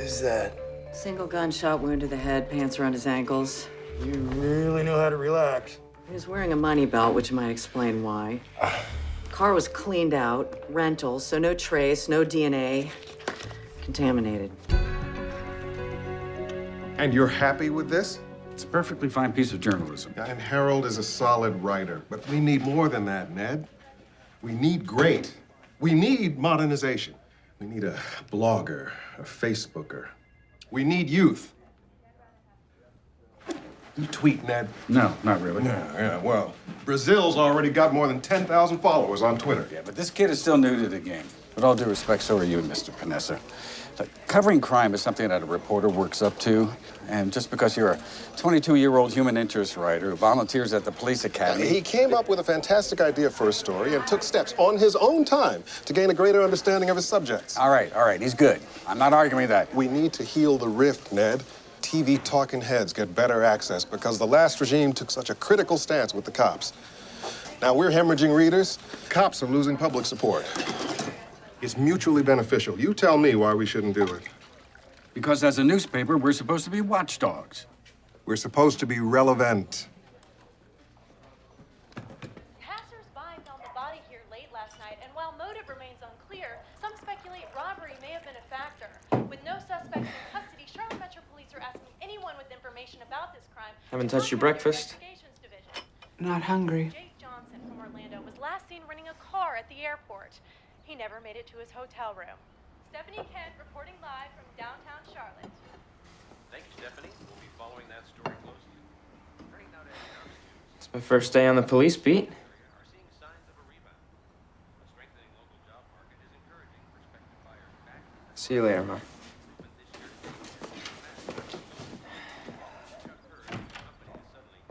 is that? Single gunshot wound to the head, pants around his ankles. You really know how to relax. He was wearing a money belt, which might explain why. Car was cleaned out, rental, so no trace, no DNA. Contaminated. And you're happy with this? It's a perfectly fine piece of journalism. And Harold is a solid writer, but we need more than that, Ned. We need great. We need modernization. We need a blogger, a Facebooker. We need youth. You tweet, Ned? No, not really. Yeah, well, Brazil's already got more than 10,000 followers on Twitter. Yeah, but this kid is still new to the game. With all due respect, so are you, Mr. Panessa. Look, covering crime is something that a reporter works up to. And just because you're a 22-year-old human interest writer who volunteers at the police academy... He came up with a fantastic idea for a story and took steps on his own time to gain a greater understanding of his subjects. All right, he's good. I'm not arguing that. We need to heal the rift, Ned. TV talking heads get better access because the last regime took such a critical stance with the cops. Now we're hemorrhaging readers. Cops are losing public support. It's mutually beneficial. You tell me why we shouldn't do it. Because as a newspaper, we're supposed to be watchdogs. We're supposed to be relevant. Passers-by found the body here late last night, and while motive remains unclear, some speculate robbery may have been a factor. With no suspects in custody, Charlotte Metro Police are asking anyone with information about this crime. Haven't touched your breakfast? Investigations Division. Not hungry. Jake Johnson from Orlando was last seen renting a car at the airport. He never made it to his hotel room. Stephanie Kent reporting live from downtown Charlotte. Thank you, Stephanie. We'll be following that story closely. Turning now to economic news. It's my first day on the police beat. Are seeing signs of a rebound. A strengthening local job market is encouraging prospective buyers back to the See you later, Mom. movement this year. Chuck Hurd, the company is suddenly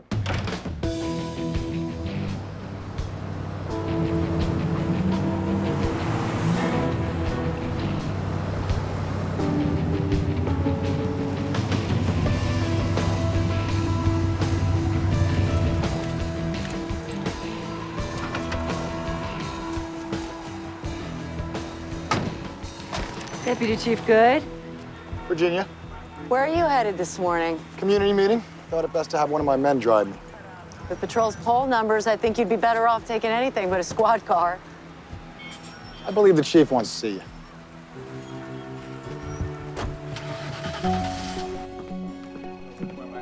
Deputy Chief Good? Virginia, Where are you headed this morning? community meeting. Thought it best to have one of my men drive me. With patrol's poll numbers, I think you'd be better off taking anything but a squad car. I believe the chief wants to see you.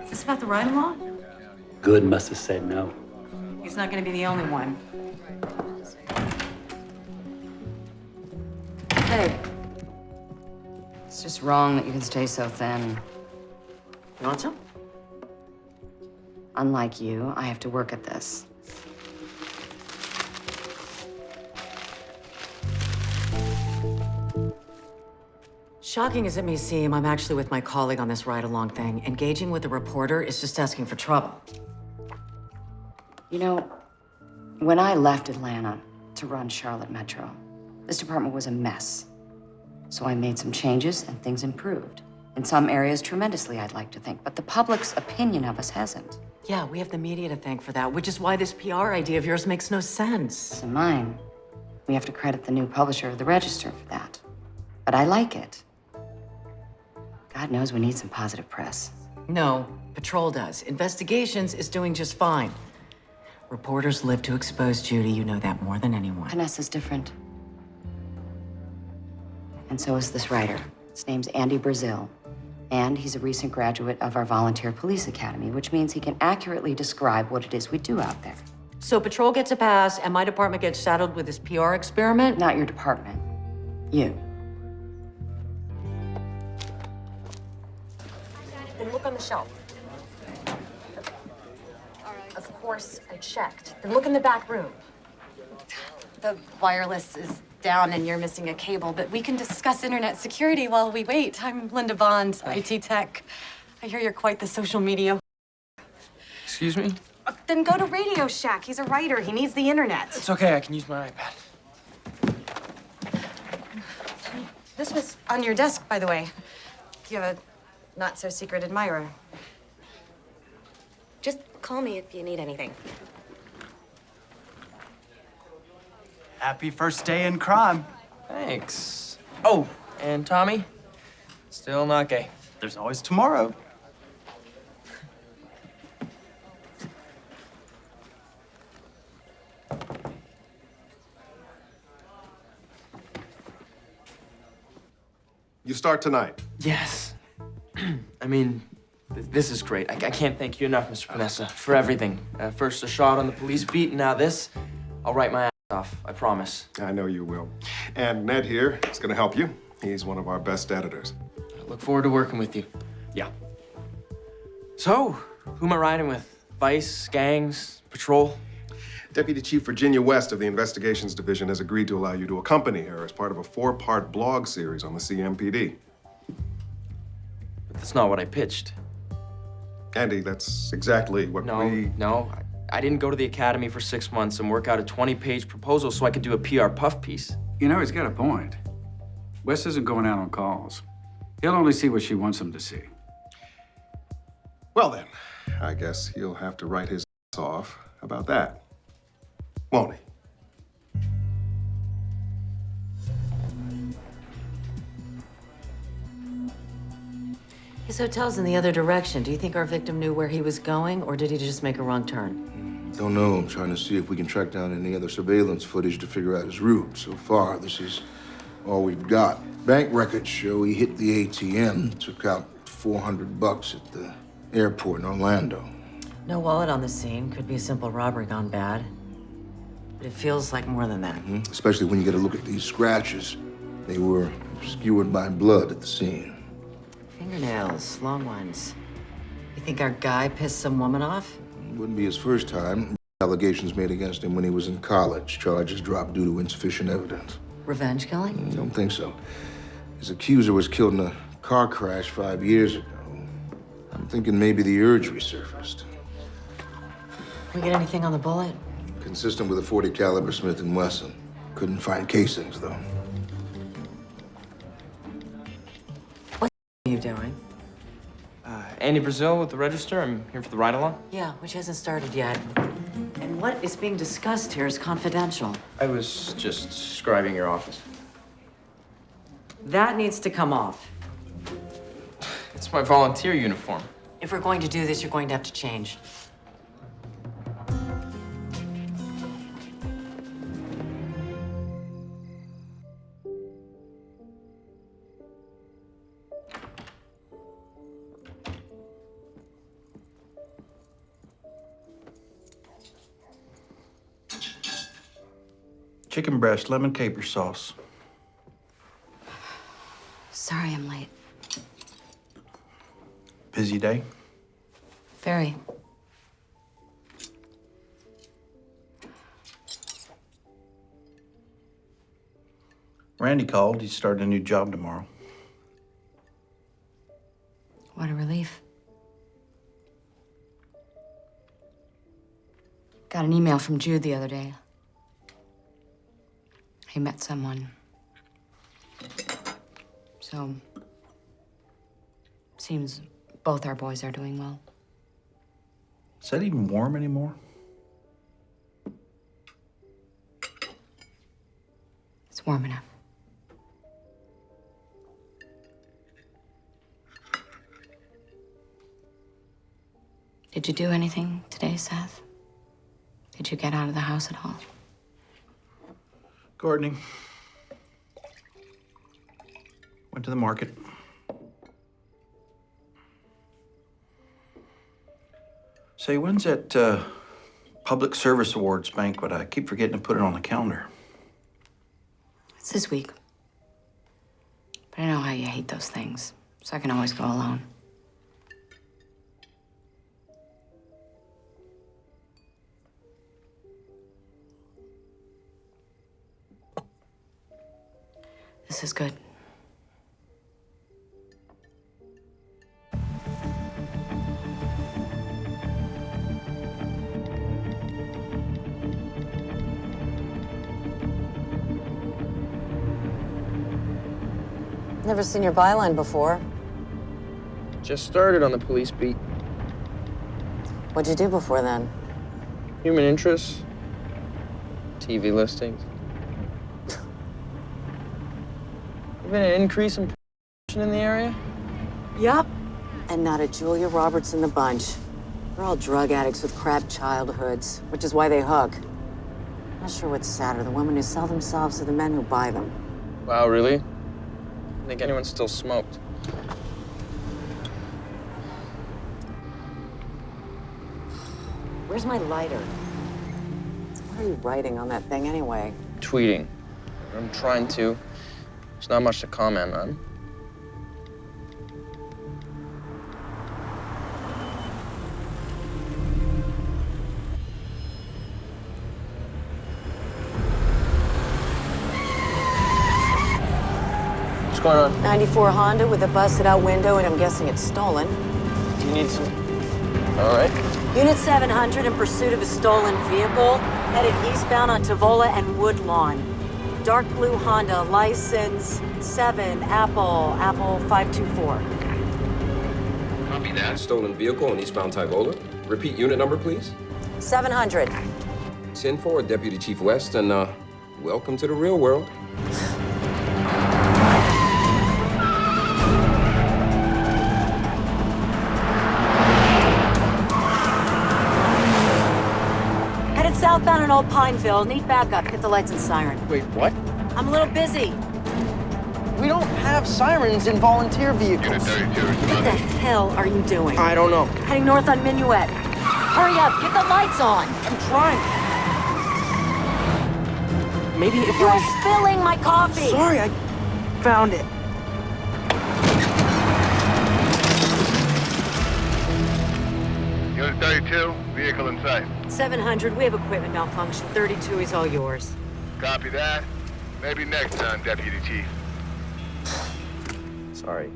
Is this about the ride-along? Good must have said no. He's not gonna be the only one. Hey. It's just wrong that you can stay so thin. You want some? Unlike you, I have to work at this. Shocking as it may seem, I'm actually with my colleague on this ride-along thing. Engaging with a reporter is just asking for trouble. You know, when I left Atlanta to run Charlotte Metro, this department was a mess. So I made some changes and things improved. In some areas, tremendously, I'd like to think, but the public's opinion of us hasn't. Yeah, we have the media to thank for that, which is why this PR idea of yours makes no sense. So mine, we have to credit the new publisher of the Register for that. But I like it. God knows we need some positive press. No, Patrol does. Investigations is doing just fine. Reporters live to expose Judy. You know that more than anyone. Vanessa's different. And so is this writer. His name's Andy Brazil. And he's a recent graduate of our volunteer police academy, which means he can accurately describe what it is we do out there. So Patrol gets a pass, and my department gets saddled with this PR experiment? Not your department. You. Then look on the shelf. Of course, I checked. Then look in the back room. The wireless is down and you're missing a cable, but we can discuss internet security while we wait. I'm Linda Bond, IT tech. I hear you're quite the social media. Excuse me? Then go to Radio Shack. He's a writer. He needs the internet. It's okay, I can use my iPad. This was on your desk, by the way. You have a not-so-secret admirer. Just call me if you need anything. Happy first day in crime. Thanks. Oh, and Tommy, Still not gay. There's always tomorrow. You start tonight. Yes. I mean, this is great. I can't thank you enough, Mr. Panessa, for everything. First a shot on the police beat, and now this. I'll write my ass off, I promise. I know you will. And Ned here is going to help you. He's one of our best editors. I look forward to working with you. Yeah. So, who am I riding with? Vice, gangs, patrol? Deputy Chief Virginia West of the Investigations Division has agreed to allow you to accompany her as part of a 4-part blog series on the CMPD. But that's not what I pitched. Andy, that's exactly what we... No. I didn't go to the academy for 6 months and work out a 20-page proposal so I could do a PR puff piece. You know, he's got a point. Wes isn't going out on calls. He'll only see what she wants him to see. Well then, I guess he'll have to write his off about that. Won't he? His hotel's in the other direction. Do you think our victim knew where he was going, or did he just make a wrong turn? Don't know. I'm trying to see if we can track down any other surveillance footage to figure out his route. So far, this is all we've got. Bank records show he hit the ATM, took out $400 at the airport in Orlando. No wallet on the scene. Could be a simple robbery gone bad. But it feels like more than that. Especially when you get a look at these scratches. They were obscured by blood at the scene. Fingernails, long ones. You think our guy pissed some woman off? Wouldn't be his first time. Allegations made against him when he was in college. Charges dropped due to insufficient evidence. Revenge killing? Don't think so. His accuser was killed in a car crash 5 years ago. I'm thinking maybe the urge resurfaced. We get anything on the bullet? Consistent with a .40 caliber Smith & Wesson. Couldn't find casings, though. What are you doing? Andy Brazil with the Register. I'm here for the ride-along. Yeah, which hasn't started yet. And what is being discussed here is confidential. I was just describing your office. That needs to come off. It's my volunteer uniform. If we're going to do this, you're going to have to change. Chicken breast, lemon caper sauce. Sorry I'm late. Busy day? Very. Randy called. He's starting a new job tomorrow. What a relief. Got an email from Jude the other day. He met someone. So, seems both our boys are doing well. Is that even warm anymore? It's warm enough. Did you do anything today, Seth? Did you get out of the house at all? Gardening. Went to the market. Say, when's that Public Service Awards banquet? I keep forgetting to put it on the calendar. It's this week. But I know how you hate those things, so I can always go alone. This is good. Never seen your byline before. Just started on the police beat. What'd you do before then? Human interests, TV listings. Been an increase in prostitution in the area? Yup. And not a Julia Roberts in the bunch. They're all drug addicts with crap childhoods, which is why they hook. Not sure what's sadder, the women who sell themselves or the men who buy them. Wow, really? I think anyone still smoked. Where's my lighter? What are you writing on that thing anyway? Tweeting. I'm trying to. There's not much to comment on. What's going on? 94 Honda with a busted out window, and I'm guessing it's stolen. Do you need some? All right. Unit 700 in pursuit of a stolen vehicle, headed eastbound on Tavola and Woodlawn. Dark blue Honda, license 7 Apple 524. Copy that. Stolen vehicle on eastbound Tyvola. Repeat unit number, please. 700. 10-4, Deputy Chief West, and welcome to the real world. Headed southbound in Old Pineville. Need backup. Hit the lights and siren. Wait, what? I'm a little busy. We don't have sirens in volunteer vehicles. What the hell are you doing? I don't know. Heading north on Minuet. Hurry up, get the lights on. I'm trying. Maybe if You're spilling my coffee. Sorry, I found it. Unit 32, vehicle in sight. 700, we have equipment malfunction. 32 is all yours. Copy that. Maybe next time, Deputy Chief. Sorry.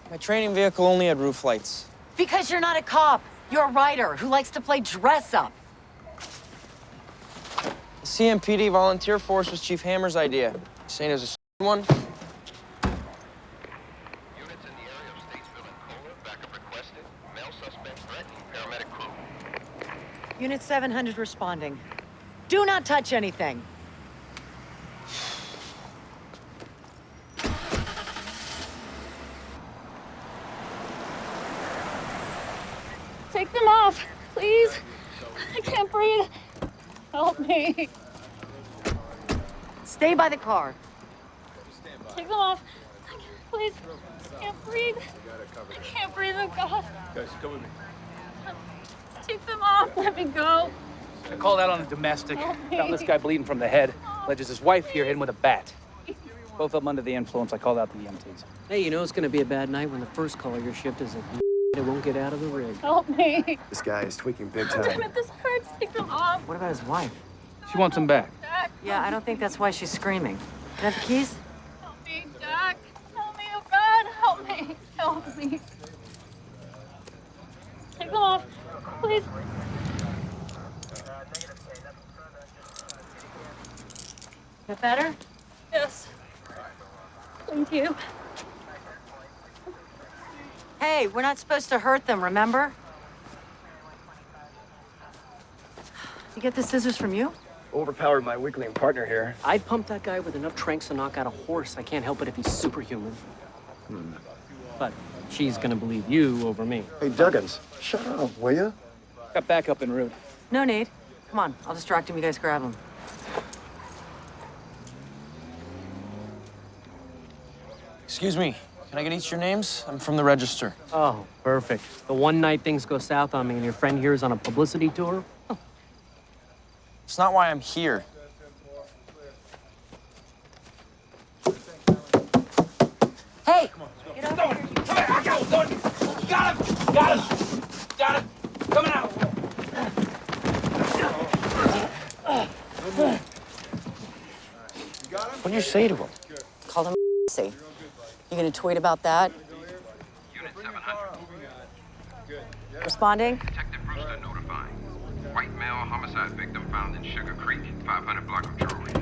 My training vehicle only had roof lights. Because you're not a cop. You're a writer who likes to play dress up. The CMPD volunteer force was Chief Hammer's idea. Saying it was a one. Units in the area of Statesville and Kohler, backup requested. Male suspect threatening paramedic crew. Unit 700 responding. Do not touch anything. Take them off, please. I can't breathe. Help me. Stay by the car. Take them off. Please. I can't breathe. I can't breathe. Oh, God. Guys, come with me. Take them off. Let me go. I called out on a domestic. Help me. Found this guy bleeding from the head. Alleges his wife here hit him with a bat. Both of them under the influence. I called out the EMTs. Hey, you know it's gonna be a bad night when the first caller your shift is a it won't get out of the rig. Help me. This guy is tweaking big Damn it, this hurts. Take them off. What about his wife? She wants him back. Jack. Yeah, I don't think that's why she's screaming. Can I have the keys? Help me, Jack. Help me, oh God. Help me. Help me. Take them off, please. Get better? Yes. Thank you. Hey, we're not supposed to hurt them, remember? You get the scissors from you? Overpowered my weakling partner here. I'd pump that guy with enough tranks to knock out a horse. I can't help it if he's superhuman. But she's gonna believe you over me. Hey, Duggins, shut up, will ya? Got backup en route. No need. Come on, I'll distract him. You guys grab him. Excuse me. Can I get each of your names? I'm from the register. Oh, perfect. The one night things go south on me and your friend here is on a publicity tour? It's not why I'm here. Hey! Get over here. Come here. I got him. Got him. Got him. Got him. Coming out. What did you say to him? Called him see. You gonna tweet about that? Unit 700. Responding? Detective Brewster notifying. White male homicide victim found in Sugar Creek, 500 block of Drury.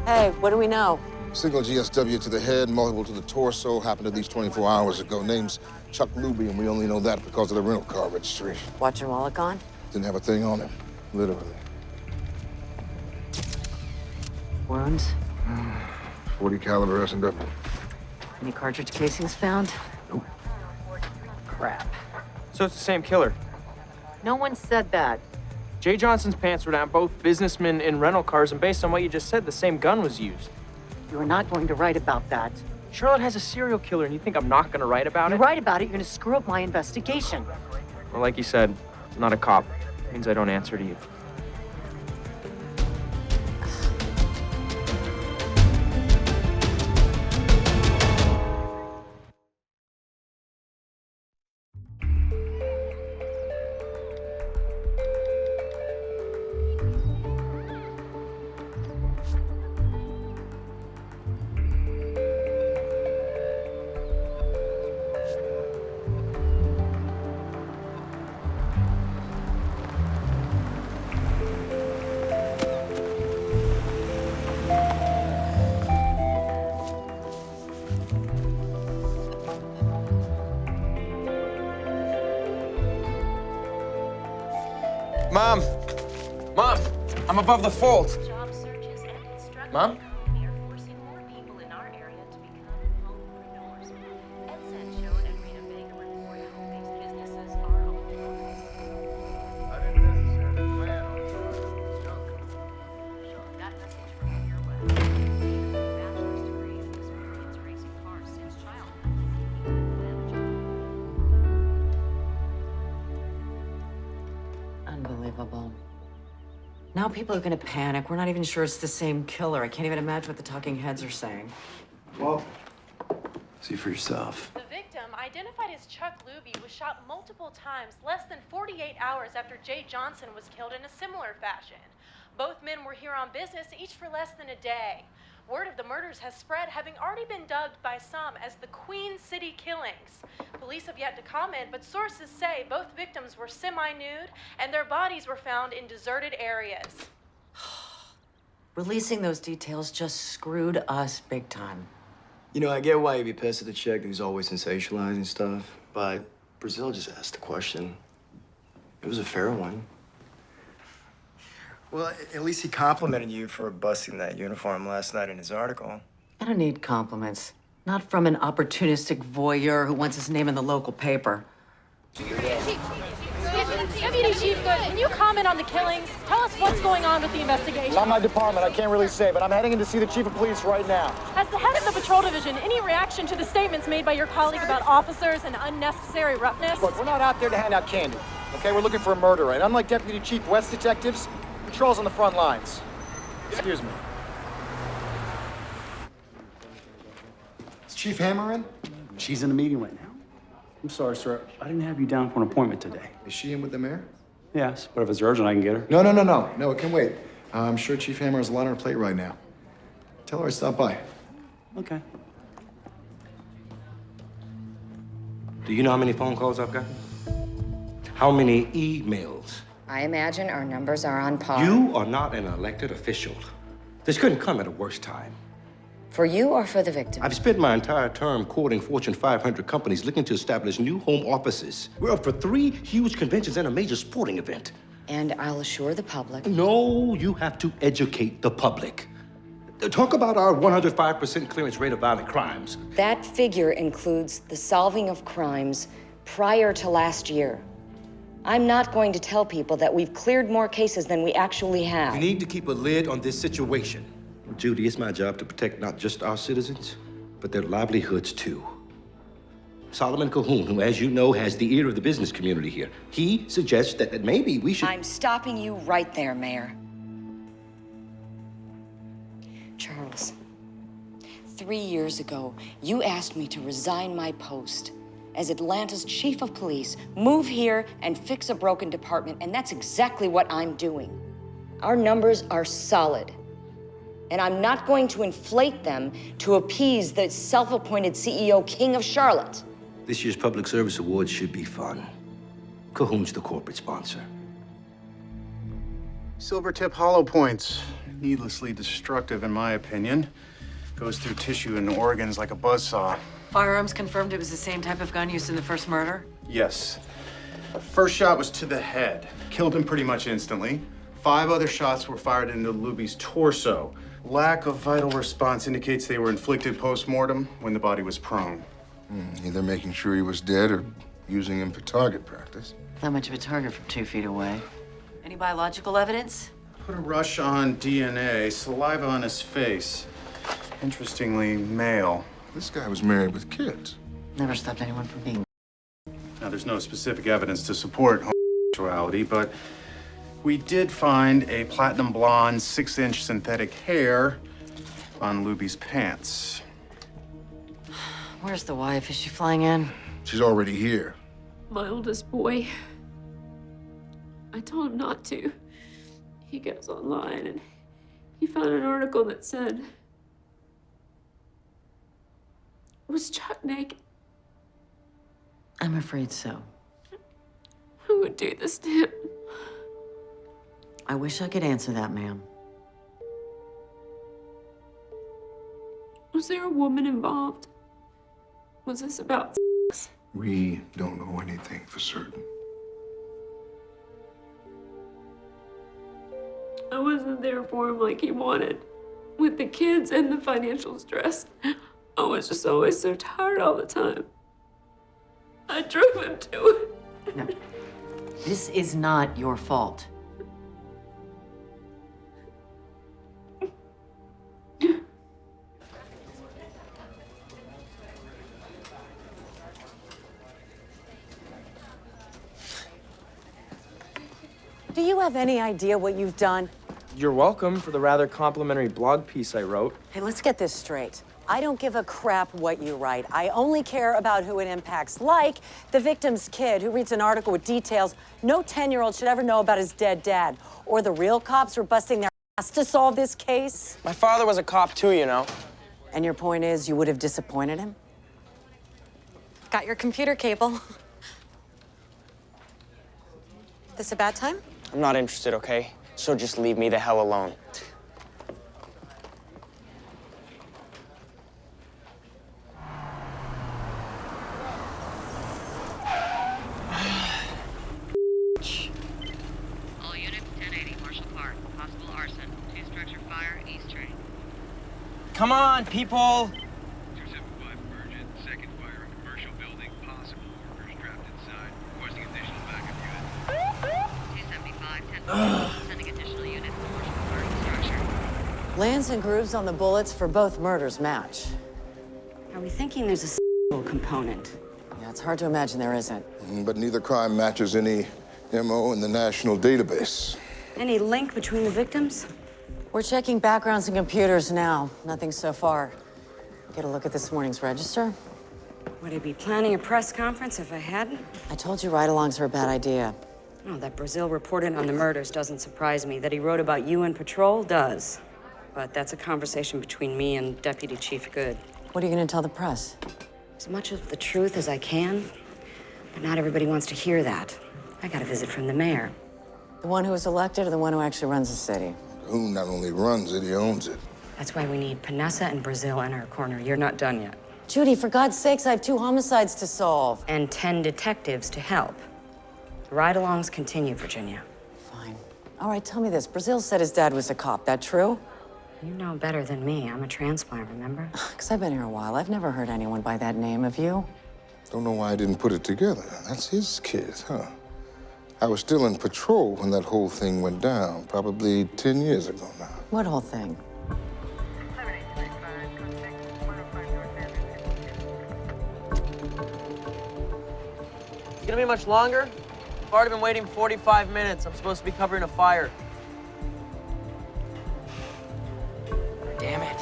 Hey, what do we know? Single GSW to the head, multiple to the torso, happened at least 24 hours ago. Name's Chuck Luby, and we only know that because of the rental car registry. Watch your wallet gone? Didn't have a thing on him, literally. Wounds? 40 caliber S&W. Any cartridge casings found? Nope. Crap. So it's the same killer. No one said that. Jay Johnson's pants were down, both businessmen in rental cars, and based on what you just said, the same gun was used. You are not going to write about that. Charlotte has a serial killer, and you think I'm not gonna write about You it? write about it, you're gonna screw up my investigation. Well, like you said, I'm not a cop. It means I don't answer to you. Mom! Mom! I'm above the fold. Job searches and construction Mom? economy are forcing more people in our area to become homepreneurs. EdSend showed at Rita Vega reported home-based businesses are on the rise. That message from your web. Bachelor's degree and experience racing cars since childhood. Unbelievable. Now people are gonna panic. We're not even sure it's the same killer. I can't even imagine what the talking heads are saying. Well, see for yourself. The victim, identified as Chuck Luby, was shot multiple times less than 48 hours after Jay Johnson was killed in a similar fashion. Both men were here on business, each for less than a day. Word of the murders has spread, having already been dubbed by some as the Queen City killings. Police have yet to comment, but sources say both victims were semi-nude and their bodies were found in deserted areas. Releasing those details just screwed us big time. You know, I get why you'd be pissed at the chick who's always sensationalizing stuff, but Brazil just asked the question. It was a fair one. Well, at least he complimented you for busting that uniform last night in his article. I don't need compliments. Not from an opportunistic voyeur who wants his name in the local paper. Deputy Chief, can you comment on the killings? Tell us what's going on with the investigation. Not my department, I can't really say, but I'm heading in to see the chief of police right now. As the head of the patrol division, any reaction to the statements made by your colleague about officers and unnecessary roughness? Look, we're not out there to hand out candy, okay? We're looking for a murderer, and unlike Deputy Chief West detectives, patrol's on the front lines. Excuse me. Is Chief Hammer in? She's in a meeting right now. I'm sorry, sir. I didn't have you down for an appointment today. Is she in with the mayor? Yes, but if it's urgent, I can get her. No, it can wait. I'm sure Chief Hammer has a lot on her plate right now. Tell her I stopped by. Okay. Do you know how many phone calls I've gotten? How many emails? I imagine our numbers are on par. You are not an elected official. This couldn't come at a worse time. For you or for the victim? I've spent my entire term courting Fortune 500 companies looking to establish new home offices. We're up for 3 huge conventions and a major sporting event. And I'll assure the public. No, you have to educate the public. Talk about our 105% clearance rate of violent crimes. That figure includes the solving of crimes prior to last year. I'm not going to tell people that we've cleared more cases than we actually have. You need to keep a lid on this situation. Judy, it's my job to protect not just our citizens, but their livelihoods too. Solomon Cahoon, who, as you know, has the ear of the business community here, he suggests that maybe we should... I'm stopping you right there, Mayor. Charles, 3 years ago, you asked me to resign my post as Atlanta's chief of police, move here and fix a broken department, and that's exactly what I'm doing. Our numbers are solid, and I'm not going to inflate them to appease the self-appointed CEO king of Charlotte. This year's Public Service Awards should be fun. Cahoon's the corporate sponsor. Silvertip Hollow Points. needlessly destructive, in my opinion. Goes through tissue and organs like a buzzsaw. Firearms confirmed it was the same type of gun used in the first murder? Yes. First shot was to the head. Killed him pretty much instantly. 5 other shots were fired into Luby's torso. Lack of vital response indicates they were inflicted post-mortem when the body was prone. Either making sure he was dead or using him for target practice. Not much of a target from 2 feet away. Any biological evidence? Put a rush on DNA, saliva on his face. Interestingly, male. This guy was married with kids. Never stopped anyone from being. Now, there's no specific evidence to support homosexuality, but we did find a platinum blonde 6-inch synthetic hair on Luby's pants. Where's the wife? Is she flying in? She's already here. My oldest boy. I told him not to. He goes online and he found an article that said, was Chuck naked? I'm afraid so. Who would do this to him? I wish I could answer that, ma'am. Was there a woman involved? Was this about sex? We don't know anything for certain. I wasn't there for him like he wanted. With the kids and the financial stress. I was just always so tired all the time. I drove him to it. No. This is not your fault. Do you have any idea what you've done? You're welcome for the rather complimentary blog piece I wrote. Hey, let's get this straight. I don't give a crap what you write. I only care about who it impacts, like the victim's kid who reads an article with details no 10-year-old should ever know about his dead dad, or the real cops who are busting their ass to solve this case. My father was a cop too, you know. And your point is you would have disappointed him? Got your computer cable. This a bad time? I'm not interested, okay? So just leave me the hell alone. All units, 1080, Marshall Park. Possible arson. 2-structure fire, east train. Come on, people! 275 urgent, second fire in commercial building, possible workers trapped inside. Requesting additional backup units. 275, 10 sending additional units to Marshall Park structure. Lands and grooves on the bullets for both murders match. Are we thinking there's a sexual component? Yeah, it's hard to imagine there isn't. But neither crime matches any MO in the national database. Any link between the victims? We're checking backgrounds and computers now. Nothing so far. Get a look at this morning's register. Would I be planning a press conference if I hadn't? I told you ride-alongs are a bad idea. Oh, that Brazil reported on the murders doesn't surprise me. That he wrote about you in patrol does. But that's a conversation between me and Deputy Chief Good. What are you gonna tell the press? As much of the truth as I can, but not everybody wants to hear that. I got a visit from the mayor. The one who was elected or the one who actually runs the city? Who not only runs it, he owns it. That's why we need Panessa and Brazil in our corner. You're not done yet. Judy, for God's sakes, I have 2 homicides to solve. And 10 detectives to help. The ride-alongs continue, Virginia. Fine. All right, tell me this. Brazil said his dad was a cop. That true? You know better than me. I'm a transplant, remember? Because I've been here a while. I've never heard anyone by that name. Have you? Don't know why I didn't put it together. That's his kid, huh? I was still in patrol when that whole thing went down, probably 10 years ago now. What whole thing? You gonna be much longer? I've already been waiting 45 minutes. I'm supposed to be covering a fire. Damn it.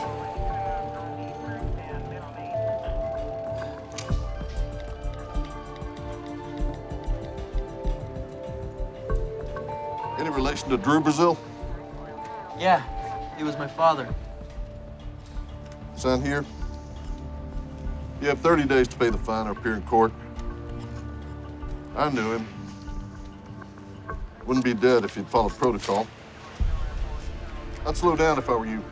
Any relation to Drew Brazil? Yeah, he was my father. Sign here. You have 30 days to pay the fine or appear in court. I knew him. Wouldn't be dead if he'd followed protocol. I'd slow down if I were you.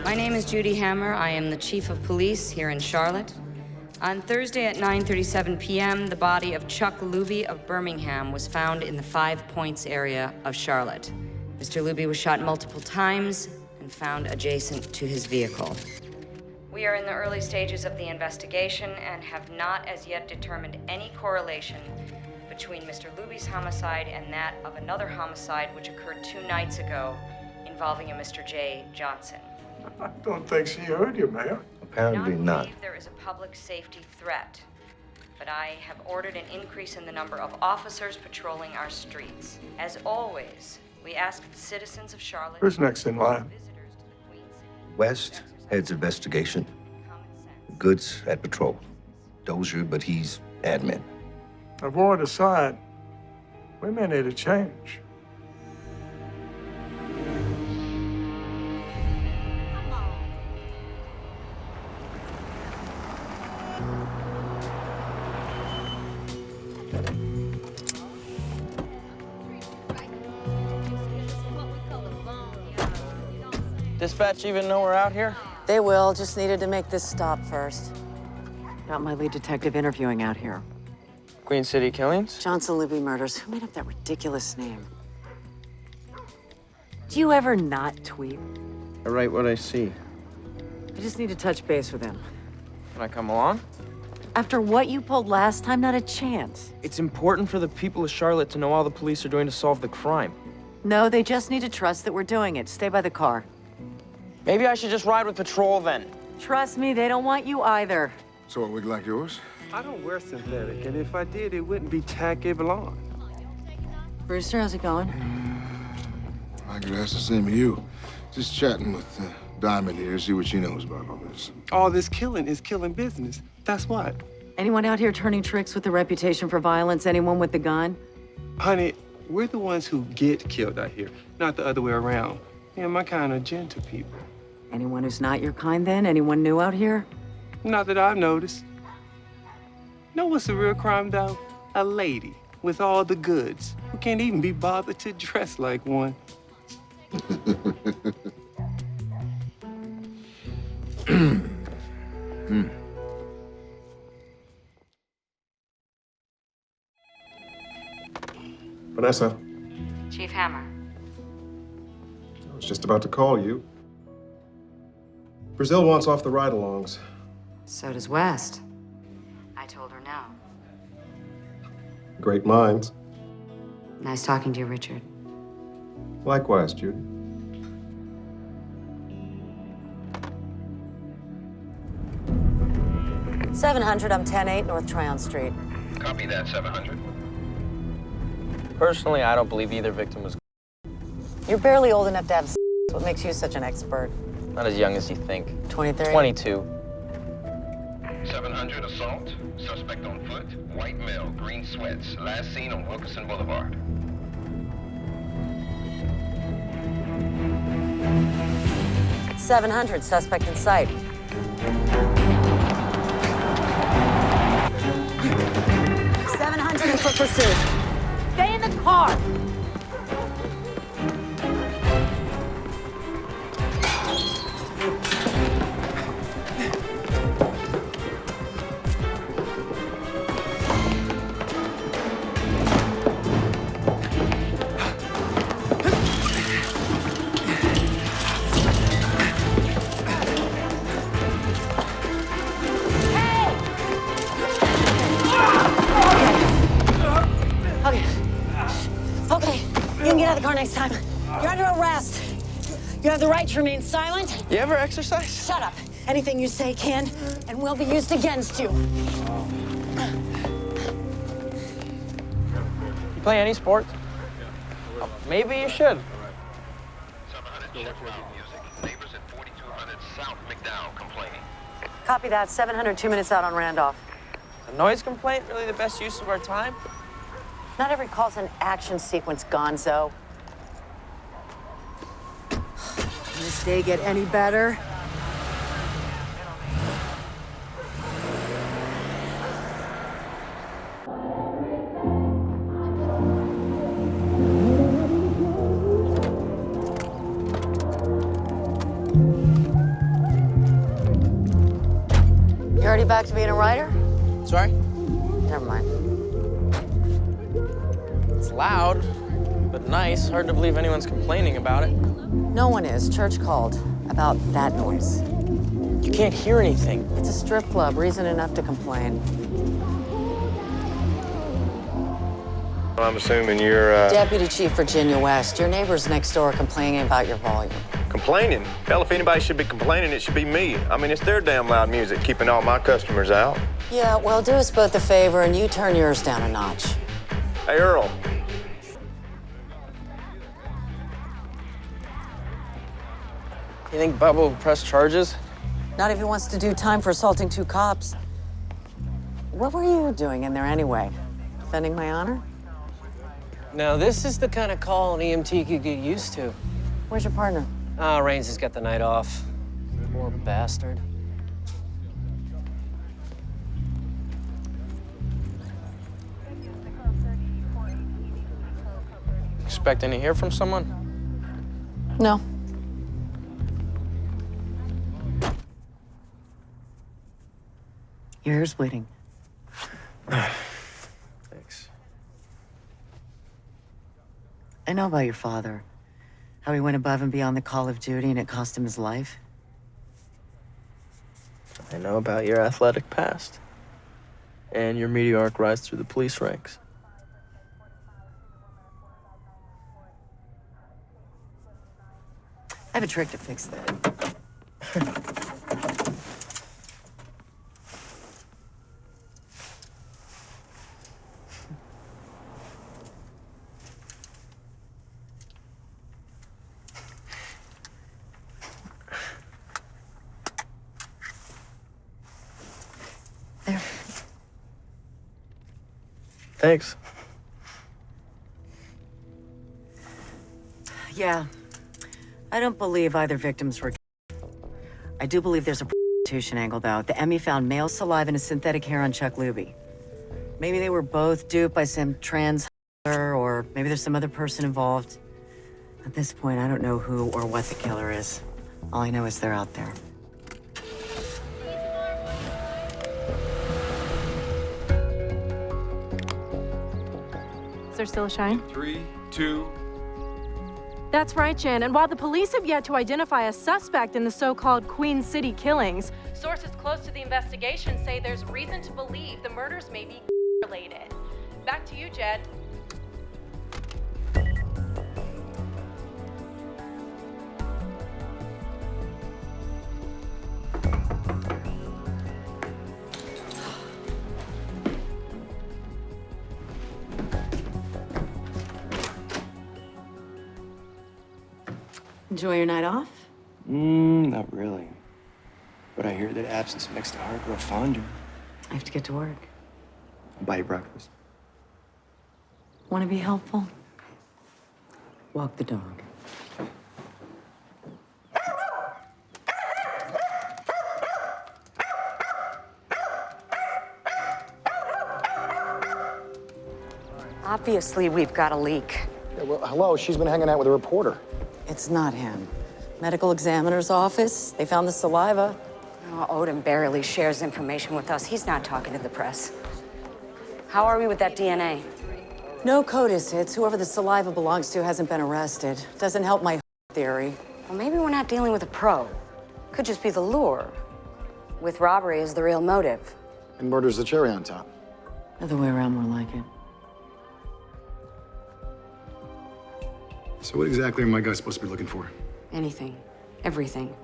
My name is Judy Hammer. I am the chief of police here in Charlotte. On Thursday at 9:37 p.m., the body of Chuck Luby of Birmingham was found in the Five Points area of Charlotte. Mr. Luby was shot multiple times and found adjacent to his vehicle. We are in the early stages of the investigation and have not as yet determined any correlation between Mr. Luby's homicide and that of another homicide which occurred 2 nights ago involving a Mr. J. Johnson. I don't think she heard you, ma'am. Apparently not. Believe there is a public safety threat, but I have ordered an increase in the number of officers patrolling our streets. As always, we ask the citizens of Charlotte. Who's next in line? West heads investigation. Goods at patrol. Dozier, but he's admin. Avoid aside, we may need a change. Dispatch even know we're out here? They will, just needed to make this stop first. Got my lead detective interviewing out here. Queen City killings? Johnson Luby murders. Who made up that ridiculous name? Do you ever not tweet? I write what I see. I just need to touch base with him. Can I come along? After what you pulled last time, not a chance. It's important for the people of Charlotte to know all the police are doing to solve the crime. No, they just need to trust that we're doing it. Stay by the car. Maybe I should just ride with patrol then. Trust me, they don't want you either. So a wig like yours? I don't wear synthetic, and if I did, it wouldn't be tacky blonde. Brewster, how's it going? I could ask the same of you. Just chatting with Diamond here, see what she knows about all this. All this killing is killing business. That's what. Anyone out here turning tricks with a reputation for violence? Anyone with the gun? Honey, we're the ones who get killed out here, not the other way around. Yeah, my kind of gentle people. Anyone who's not your kind, then? Anyone new out here? Not that I've noticed. Know what's a real crime, though? A lady with all the goods who can't even be bothered to dress like one. Vanessa, Chief Hammer. I was just about to call you. Brazil wants off the ride-alongs. So does West. I told her no. Great minds. Nice talking to you, Richard. Likewise, Judy. $700, I'm 10-8 North Tryon Street. Copy that, 700. Personally, I don't believe either victim was You're barely old enough to have what makes you such an expert. not as young as you think. 23? 22. 700 assault. Suspect on foot. White male, green sweats. Last seen on Wilkerson Boulevard. $700, suspect in sight. $700 in foot pursuit. Stay in the car. Okay, you can get out of the car next time. You're under arrest. You have the right to remain silent. You ever exercise? Shut up. Anything you say can and will be used against you. You play any sports? Oh, maybe you should. 700 check loud music. Neighbors at 4200 South McDowell complaining. Copy that. 700, 2 minutes out on Randolph. A noise complaint really the best use of our time? Not every call's an action sequence, gonzo. Can this day get any better? Already back to being a writer? Sorry? Never mind. It's loud, but nice. Hard to believe anyone's complaining about it. No one is. Church called about that noise. You can't hear anything. It's a strip club. Reason enough to complain. I'm assuming you're, Deputy Chief Virginia West. Your neighbors next door are complaining about your volume. complaining. Hell, if anybody should be complaining, it should be me. I mean, it's their damn loud music keeping all my customers out. Yeah, well, do us both a favor and you turn yours down a notch. Hey, Earl. You think Bubba will press charges? Not if he wants to do time for assaulting 2 cops. What were you doing in there anyway? Defending my honor? Now, this is the kind of call an EMT could get used to. Where's your partner? Ah, Rains has got the night off. Poor bastard. Expecting to hear from someone? No. Your ear's bleeding. Thanks. I know about your father. How he went above and beyond the call of duty and it cost him his life. I know about your athletic past. And your meteoric rise through the police ranks. I have a trick to fix that. There. Thanks. Yeah. I don't believe either victims were. I do believe there's a prostitution angle, though. The Emmy found male saliva and a synthetic hair on Chuck Luby. Maybe they were both duped by some trans or maybe there's some other person involved. At this point, I don't know who or what the killer is. All I know is they're out there. Is there still a shine? 3, 2. That's right, Jen. And while the police have yet to identify a suspect in the so-called Queen City killings, sources close to the investigation say there's reason to believe the murders may be related. Back to you, Jed. Enjoy your night off? Not really. But I hear that absence makes the heart grow fonder. I have to get to work. I'll buy you breakfast. Want to be helpful? Walk the dog. Obviously, we've got a leak. Yeah, well, hello, she's been hanging out with a reporter. It's not him. Medical examiner's office. They found the saliva. Oh, Odin barely shares information with us. He's not talking to the press. How are we with that DNA? No CODIS hits. Whoever the saliva belongs to hasn't been arrested. Doesn't help my theory. Well, maybe we're not dealing with a pro. Could just be the lure. With robbery as the real motive. And murder's the cherry on top. Other way around, more like it. So what exactly are my guys supposed to be looking for? Anything. Everything.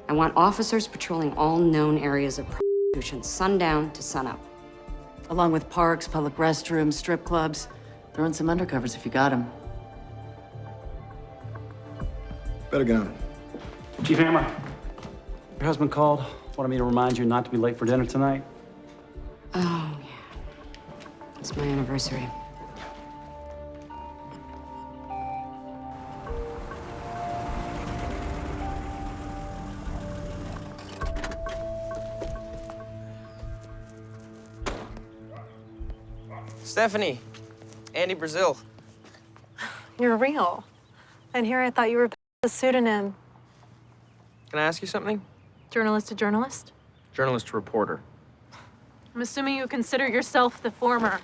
I want officers patrolling all known areas of prostitution, sundown to sunup. Along with parks, public restrooms, strip clubs. Throw in some undercovers if you got them. Better get on it. Chief Hammer, your husband called. Wanted me to remind you not to be late for dinner tonight. Oh, yeah. It's my anniversary. Stephanie, Andy Brazil. You're real. And here I thought you were a pseudonym. Can I ask you something? Journalist to journalist? Journalist to reporter. I'm assuming you consider yourself the former.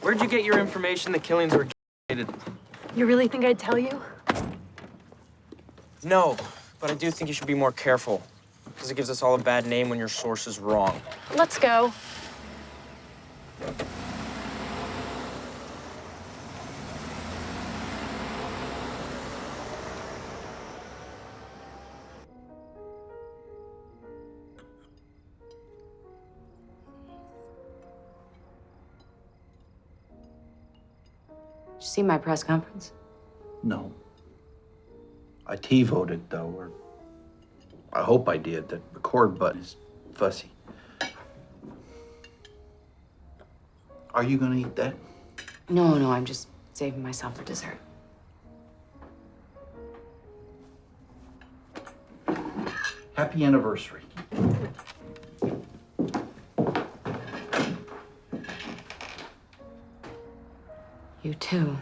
Where'd you get your information the killings were committed? You really think I'd tell you? No, but I do think you should be more careful, because it gives us all a bad name when your source is wrong. Let's go. Did you see my press conference? No. I T-voted, though, or I hope I did. The record button is fussy. Are you gonna eat that? No, I'm just saving myself for dessert. Happy anniversary. You too.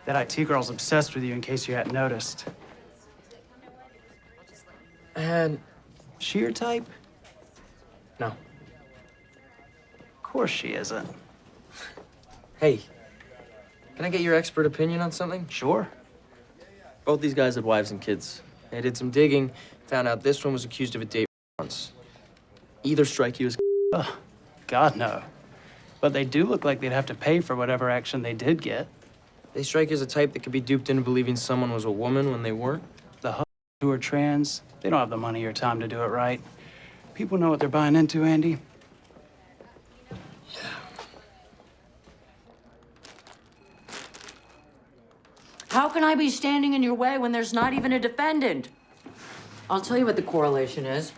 That IT girl's obsessed with you, in case you hadn't noticed. And She your type? no. Of course she isn't. Hey, can I get your expert opinion on something? Sure. Both these guys had wives and kids. They did some digging, found out this one was accused of a date once. Either strike you as Ugh, God, no. But they do look like they'd have to pay for whatever action they did get. They strike you as a type that could be duped into believing someone was a woman when they weren't. The who are trans, they don't have the money or time to do it right. People know what they're buying into, Andy. How can I be standing in your way when there's not even a defendant? I'll tell you what the correlation is.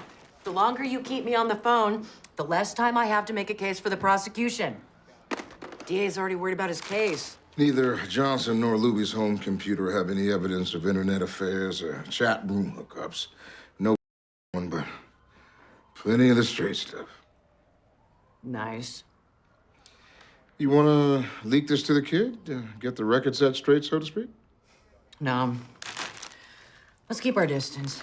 The longer you keep me on the phone, the less time I have to make a case for the prosecution. DA's already worried about his case. Neither Johnson nor Luby's home computer have any evidence of internet affairs or chat room hookups. No one, but plenty of the straight stuff. Nice. You want to leak this to the kid? Get the record set straight, so to speak? No. Let's keep our distance.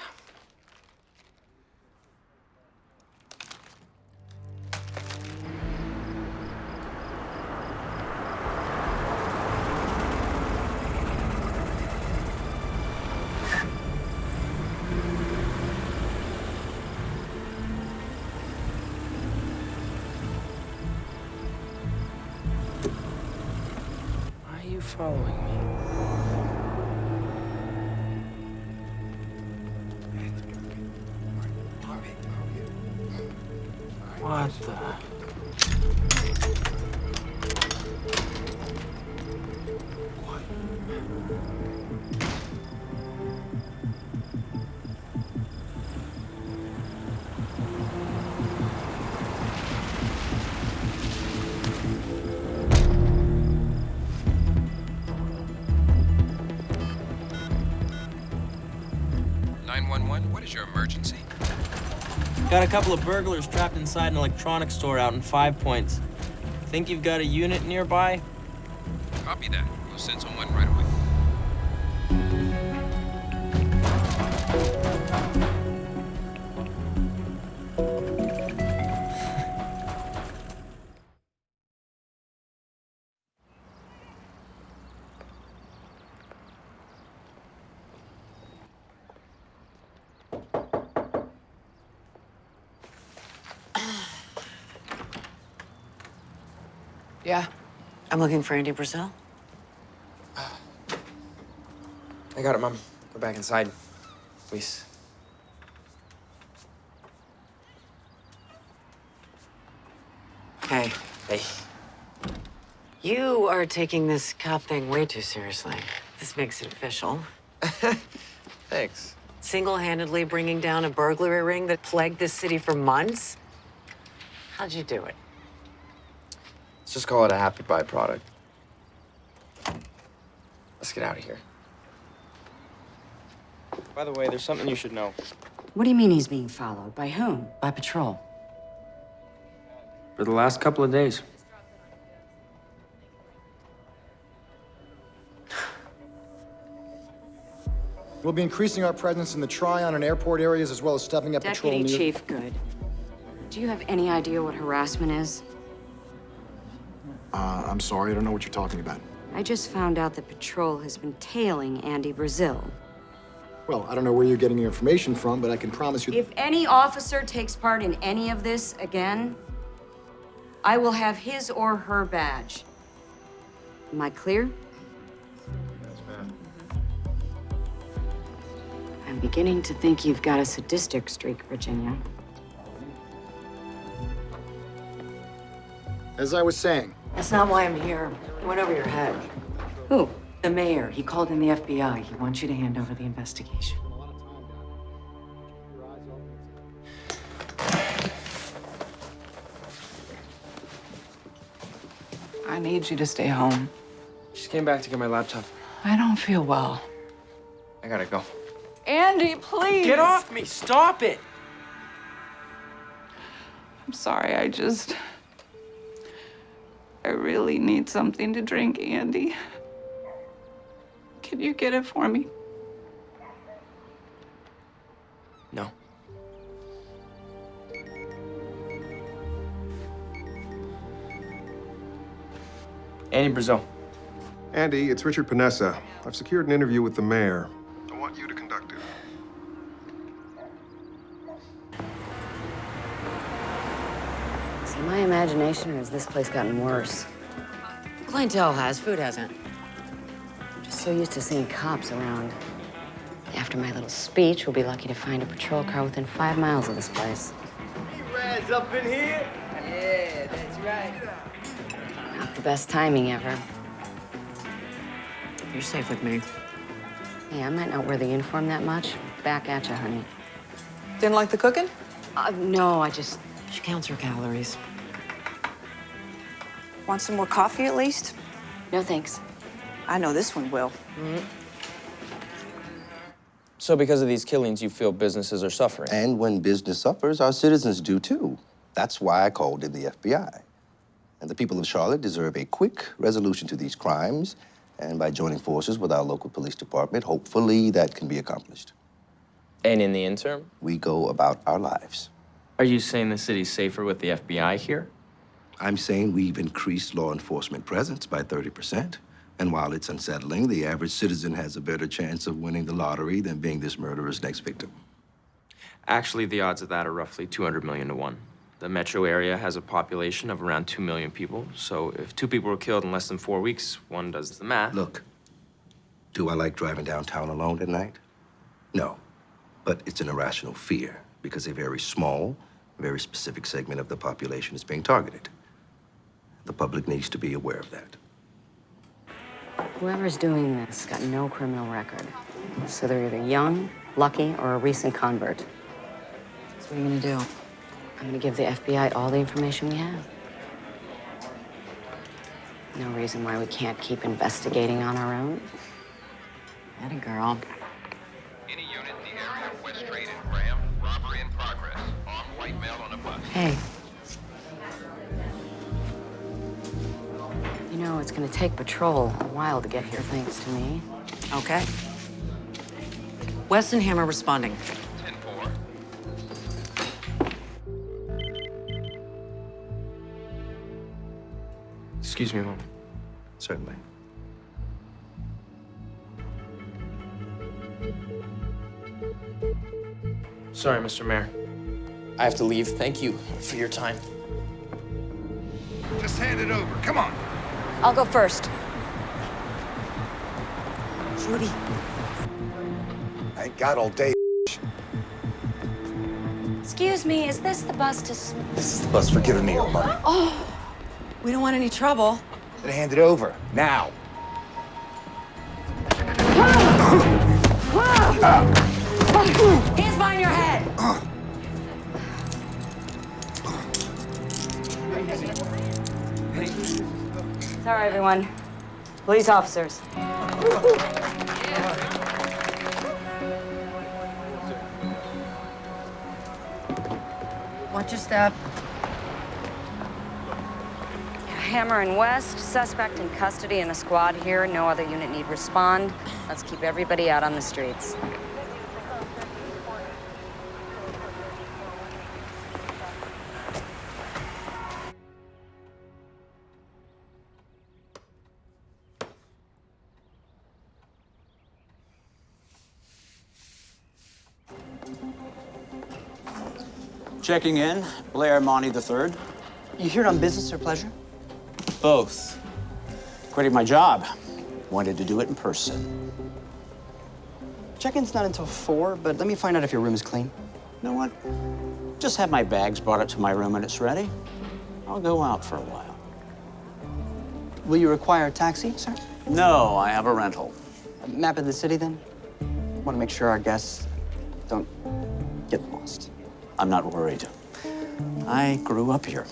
Why are you following me? What the? What is your emergency? Got a couple of burglars trapped inside an electronics store out in 5 Points. Think you've got a unit nearby? Copy that. We'll send someone right away. Yeah. I'm looking for Andy Brazil. I got it, Mom. Go back inside, please. Hey. Hey. You are taking this cop thing way too seriously. This makes it official. Thanks. Single-handedly bringing down a burglary ring that plagued this city for months? How'd you do it? Let's just call it a happy byproduct. Let's get out of here. By the way, there's something you should know. What do you mean he's being followed? By whom? By patrol? For the last couple of days. We'll be increasing our presence in the Tryon and airport areas as well as stepping up patrol Deputy near... Chief Good. Do you have any idea what harassment is? I'm sorry, I don't know what you're talking about. I just found out that patrol has been tailing Andy Brazil. Well, I don't know where you're getting your information from, but I can promise you... If any officer takes part in any of this again, I will have his or her badge. Am I clear? I'm beginning to think you've got a sadistic streak, Virginia. As I was saying... That's not why I'm here. It went over your head. Who? The mayor. He called in the FBI. He wants you to hand over the investigation. I need you to stay home. Just came back to get my laptop. I don't feel well. I gotta go. Andy, please! Get off me! Stop it! I'm sorry, I really need something to drink, Andy. Can you get it for me? No. Andy Brazil. Andy, it's Richard Panessa. I've secured an interview with the mayor. I want you to conduct it. Is it my imagination, or has this place gotten worse? Clientele has, food hasn't. I'm just so used to seeing cops around. After my little speech, we'll be lucky to find a patrol car within 5 miles of this place. Rad's up in here? Yeah, that's right. Not the best timing ever. You're safe with me. Hey, I might not wear the uniform that much. Back at you, honey. Didn't like the cooking? No, I just... She counts her calories. Want some more coffee at least? No, thanks. I know this one will. So because of these killings, you feel businesses are suffering? And when business suffers, our citizens do too. That's why I called in the FBI. And the people of Charlotte deserve a quick resolution to these crimes. And by joining forces with our local police department, hopefully that can be accomplished. And in the interim? We go about our lives. Are you saying the city's safer with the FBI here? I'm saying we've increased law enforcement presence by 30%. And while it's unsettling, the average citizen has a better chance of winning the lottery than being this murderer's next victim. Actually, the odds of that are roughly 200 million to 1. The metro area has a population of around 2 million people. So if 2 people were killed in less than 4 weeks, one does the math. Look, do I like driving downtown alone at night? No, but it's an irrational fear because a very small, very specific segment of the population is being targeted. The public needs to be aware of that. Whoever's doing this got no criminal record. So they're either young, lucky, or a recent convert. So what are you gonna do? I'm gonna give the FBI all the information we have. No reason why we can't keep investigating on our own. Atta girl. Any unit in the area, West Street and Graham, robbery in progress. Armed white male on a bus. Hey. You know, it's gonna take patrol a while to get here, thanks to me. Okay. Weston Hammer responding. 10-4. Excuse me, Mom. Certainly. Sorry, Mr. Mayor. I have to leave. Thank you for your time. Just hand it over. Come on. I'll go first. Judy. I ain't got all day. Excuse me, is this the bus to... This is the bus for giving me your money. Oh, we don't want any trouble. Then hand it over, now. Hands behind your head. Sorry, everyone. Police officers. Watch your step. Hammer and West, suspect in custody in a squad here. No other unit need respond. Let's keep everybody out on the streets. Checking in, Blair Monty III. You here on business or pleasure? Both. Quitting my job. Wanted to do it in person. Check-in's not until 4, but let me find out if your room is clean. You know what? Just have my bags brought up to my room when it's ready. I'll go out for a while. Will you require a taxi, sir? No, I have a rental. A map of the city, then? Want to make sure our guests don't get lost. I'm not worried. I grew up here.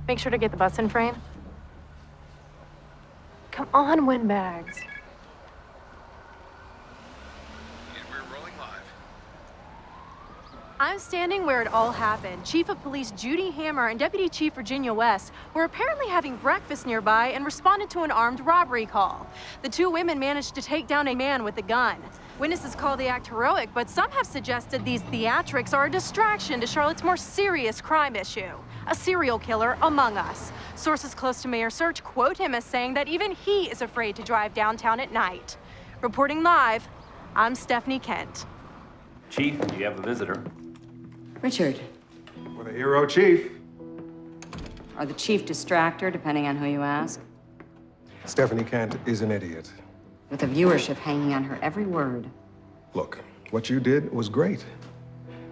Make sure to get the bus in frame. Come on, windbags. I'm standing where it all happened. Chief of Police Judy Hammer and Deputy Chief Virginia West were apparently having breakfast nearby and responded to an armed robbery call. The two women managed to take down a man with a gun. Witnesses call the act heroic, but some have suggested these theatrics are a distraction to Charlotte's more serious crime issue, a serial killer among us. Sources close to Mayor Search quote him as saying that even he is afraid to drive downtown at night. Reporting live, I'm Stephanie Kent. Chief, you have a visitor. Richard, With a hero chief. or the chief distractor, depending on who you ask, Stephanie Kent is an idiot. with the viewership hanging on her every word. Look, what you did was great.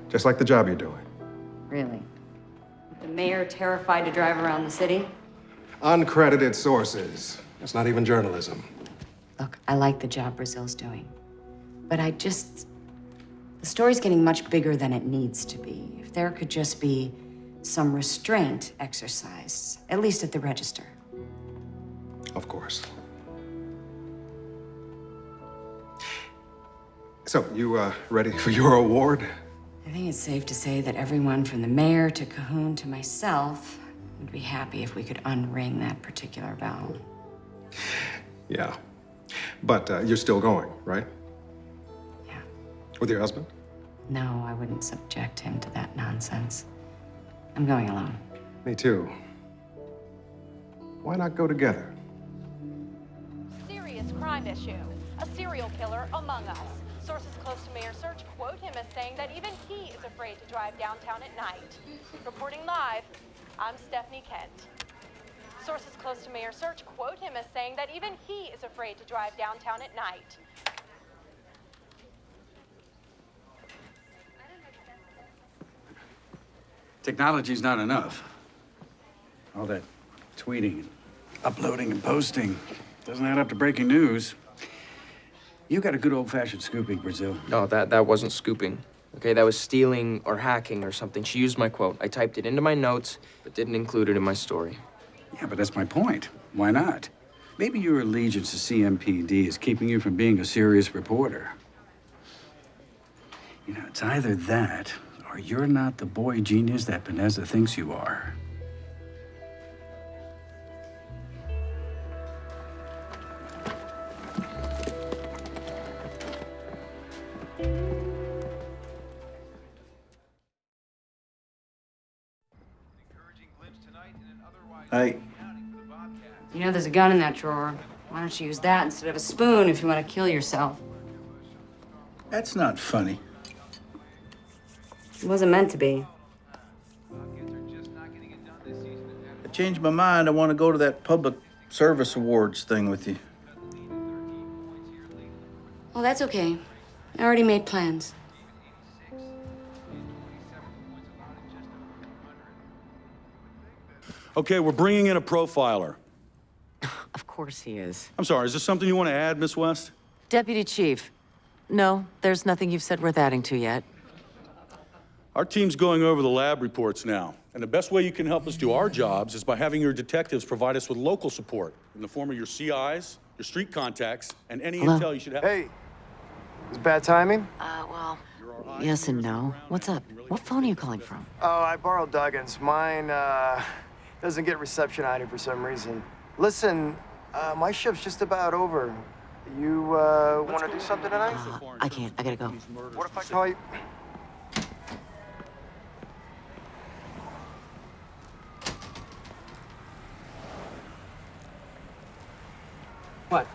Just like the job you're doing. Really. The mayor terrified to drive around the city? Uncredited sources. That's not even journalism. Look, I like the job Brazil's doing. But the story's getting much bigger than it needs to be. If there could just be some restraint exercised, at least at the register. Of course. So, you ready for your award? I think it's safe to say that everyone from the mayor to Cahoon to myself would be happy if we could unring that particular bell. Yeah. But you're still going, right? Yeah. With your husband? No, I wouldn't subject him to that nonsense. I'm going alone. Me too. Why not go together? Serious crime issue, a serial killer among us. Sources close to Mayor Search quote him as saying that even he is afraid to drive downtown at night. Reporting live, I'm Stephanie Kent. Sources close to Mayor Search quote him as saying that even he is afraid to drive downtown at night. Technology's not enough. All that tweeting, and uploading, and posting doesn't add up to breaking news. You got a good old-fashioned scooping, Brazil. No, that wasn't scooping. Okay, that was stealing or hacking or something. She used my quote. I typed it into my notes, but didn't include it in my story. Yeah, but that's my point. Why not? Maybe your allegiance to CMPD is keeping you from being a serious reporter. You know, it's either that, or you're not the boy genius that Panessa thinks you are. Hey. You know there's a gun in that drawer. Why don't you use that instead of a spoon if you want to kill yourself? That's not funny. It wasn't meant to be. I changed my mind. I want to go to that public service awards thing with you. Oh, that's okay. I already made plans. Okay, we're bringing in a profiler. Of course he is. I'm sorry, is there something you want to add, Miss West? Deputy Chief. No, there's nothing you've said worth adding to yet. Our team's going over the lab reports now, and the best way you can help us do our jobs is by having your detectives provide us with local support in the form of your CIs, your street contacts, and any intel you should have. Hey, it's bad timing? Well, yes and no. What's up? What phone are you calling from? Oh, I borrowed Duggan's. Mine, Doesn't get reception out here for some reason. Listen, my shift's just about over. You, want to do something tonight? I can't. I gotta go. What if I call you? What?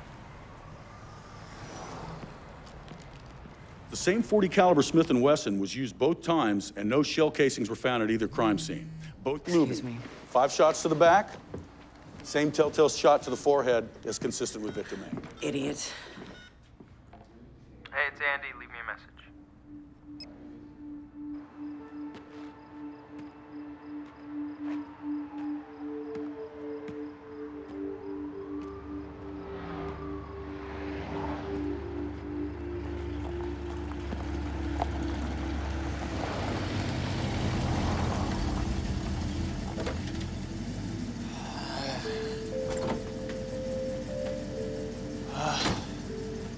The same .40 caliber Smith & Wesson was used both times, and no shell casings were found at either crime scene. Both moving. 5 shots to the back, same telltale shot to the forehead as consistent with victim A. Idiot. Hey, it's Andy. Leave me a message.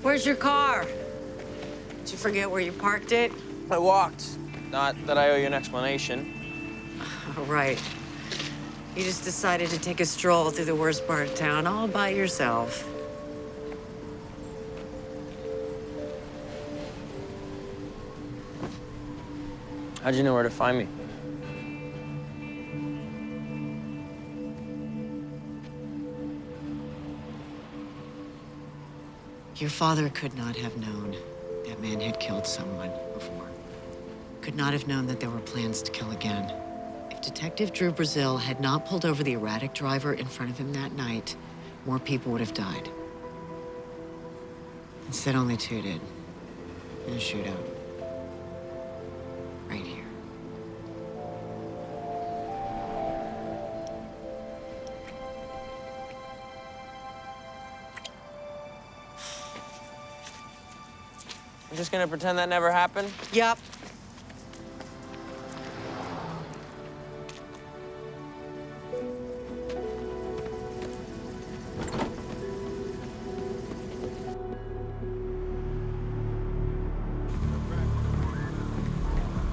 Where's your car? Did you forget where you parked it? I walked. Not that I owe you an explanation. Oh, right. You just decided to take a stroll through the worst part of town all by yourself. How'd you know where to find me? Your father could not have known that man had killed someone before. Could not have known that there were plans to kill again. If Detective Drew Brazil had not pulled over the erratic driver in front of him that night, more people would have died. Instead, only 2 did. In a shootout. Right here. You're just gonna pretend that never happened? Yep.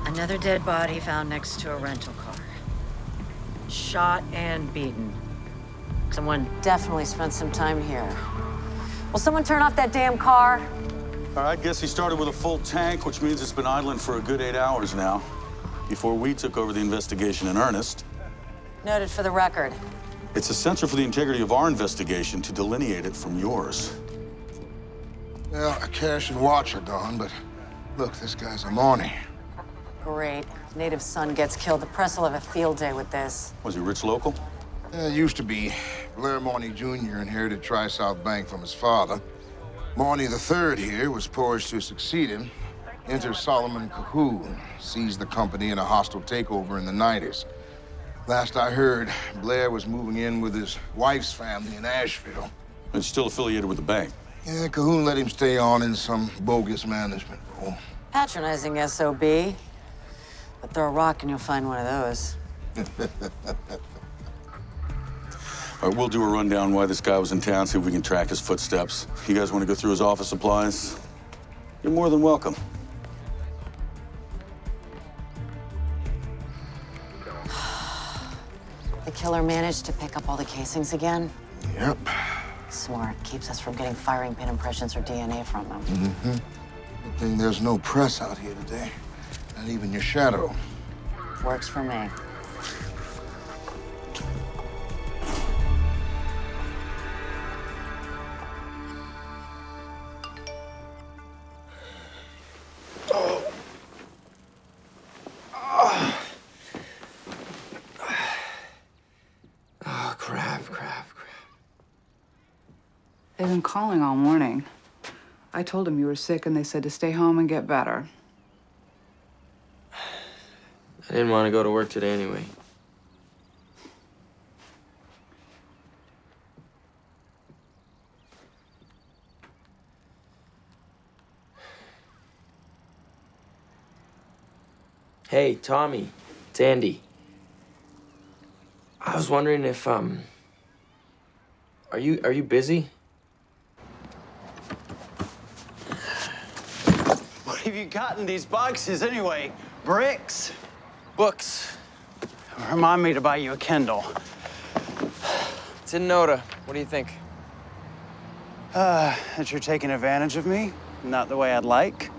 Another dead body found next to a rental car. Shot and beaten. Someone definitely spent some time here. Will someone turn off that damn car? All right, guess he started with a full tank, which means it's been idling for a good 8 hours now, before we took over the investigation in earnest. Noted for the record. It's essential for the integrity of our investigation to delineate it from yours. Well, cash and watch are gone, but look, this guy's a Marnie. Great. Native son gets killed. The press will have a field day with this. Was he rich local? Used to be. Blair Marnie Jr. inherited Tri-South Bank from his father. Marnie III here was poised to succeed him. Enter Solomon Cahoon, seized the company in a hostile takeover in the 90s. Last I heard, Blair was moving in with his wife's family in Asheville. And still affiliated with the bank. Yeah, Cahoon let him stay on in some bogus management role. Patronizing SOB. But throw a rock and you'll find one of those. All right, we'll do a rundown why this guy was in town, see if we can track his footsteps. If you guys want to go through his office supplies, you're more than welcome. The killer managed to pick up all the casings again? Yep. Smart. Keeps us from getting firing pin impressions or DNA from them. Mm-hmm. Good thing there's no press out here today. Not even your shadow. Works for me. Oh, crap. They've been calling all morning. I told them you were sick, and they said to stay home and get better. I didn't want to go to work today anyway. Hey, Tommy. It's Andy. I was wondering if, are you busy? What have you got in these boxes anyway? Bricks? Books. Remind me to buy you a Kindle. It's in Noda. What do you think? That you're taking advantage of me? Not the way I'd like.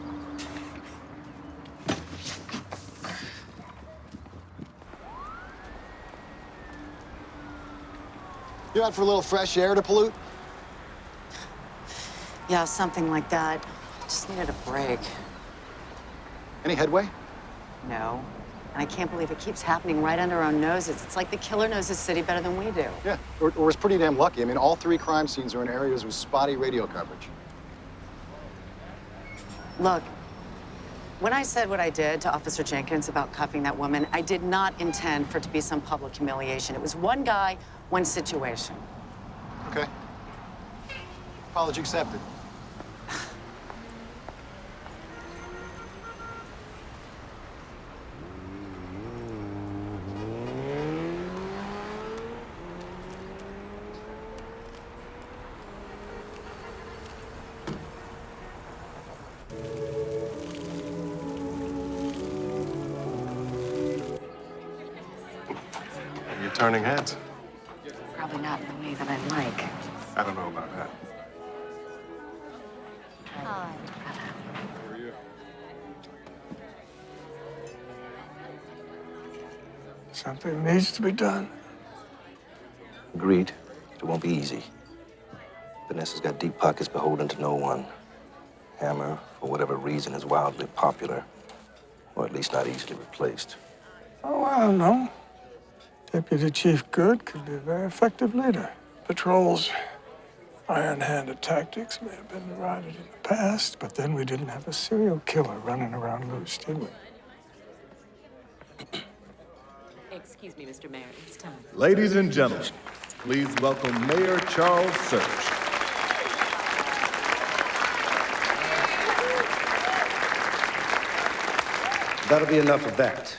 You out for a little fresh air to pollute? Yeah, something like that. Just needed a break. Any headway? No. And I can't believe it keeps happening right under our noses. It's like the killer knows his city better than we do. Yeah, or was pretty damn lucky. I mean, all 3 crime scenes are in areas with spotty radio coverage. Look, when I said what I did to Officer Jenkins about cuffing that woman, I did not intend for it to be some public humiliation. It was one guy, one situation. Okay. Apology accepted. You're turning heads. Probably not in the way that I like. I don't know about that. Something needs to be done. Agreed. It won't be easy. Vanessa's got deep pockets beholden to no one. Hammer, for whatever reason, is wildly popular. Or at least not easily replaced. Oh, I don't know. Deputy Chief Good could be a very effective leader. Patrol's iron-handed tactics may have been derided in the past, but then we didn't have a serial killer running around loose, did we? Excuse me, Mr. Mayor, it's time. Ladies and gentlemen, please welcome Mayor Charles Search. That'll be enough of that.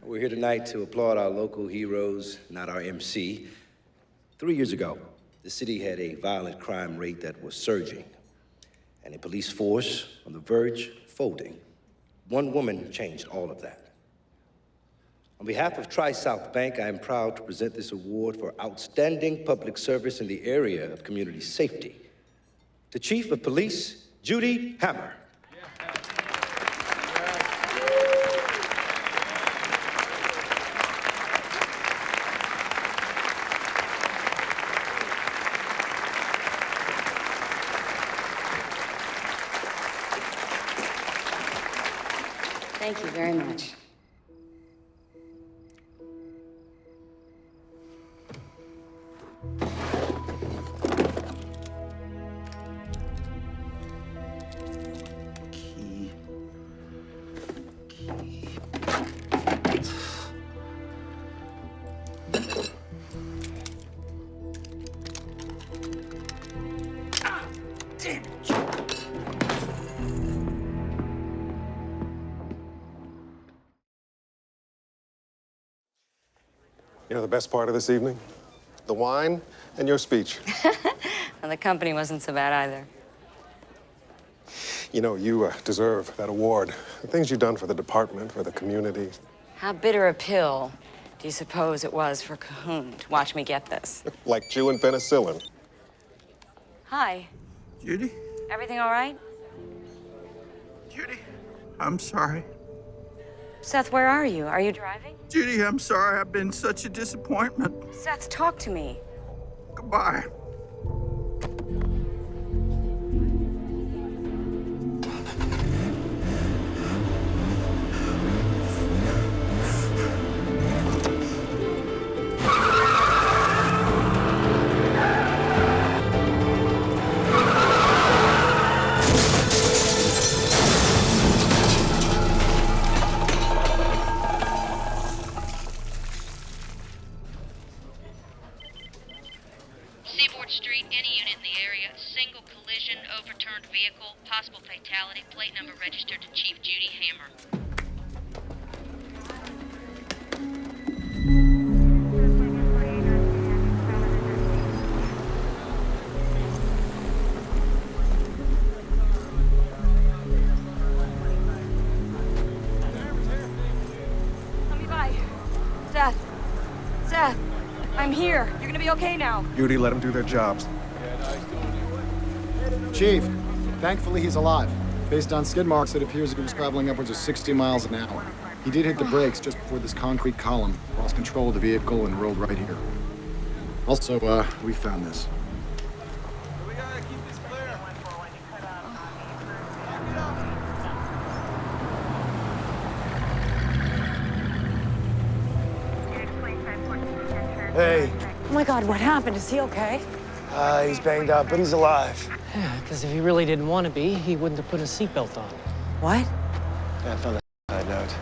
We're here tonight to applaud our local heroes, not our MC. 3 years ago, the city had a violent crime rate that was surging, and a police force on the verge of folding. One woman changed all of that. On behalf of Tri-South Bank, I am proud to present this award for outstanding public service in the area of community safety to Chief of Police Judy Hammer. Thank you very much. You know the best part of this evening? The wine and your speech. And the company wasn't so bad either. You know, you deserve that award. The things you've done for the department, for the community. How bitter a pill do you suppose it was for Cahoon to watch me get this? Like chewing penicillin. Hi. Judy? Everything all right? Judy, I'm sorry. Seth, where are you? Are you driving? Judy, I'm sorry. I've been such a disappointment. Seth, talk to me. Goodbye. Seaboard Street, any unit in the area, single collision, overturned vehicle, possible fatality, plate number registered to Chief Judy Hammer. Let me by. Seth. Seth. I'm here. You're gonna be okay now. Judy, let them do their jobs. Chief, thankfully he's alive. Based on skid marks, it appears he was traveling upwards of 60 miles an hour. He did hit the brakes just before this concrete column, lost control of the vehicle and rolled right here. Also, we found this. Hey, Oh my God, what happened? Is he okay? he's banged up, but he's alive. Yeah, because if he really didn't want to be, he wouldn't have put his seatbelt on. What? Yeah, I found the side note.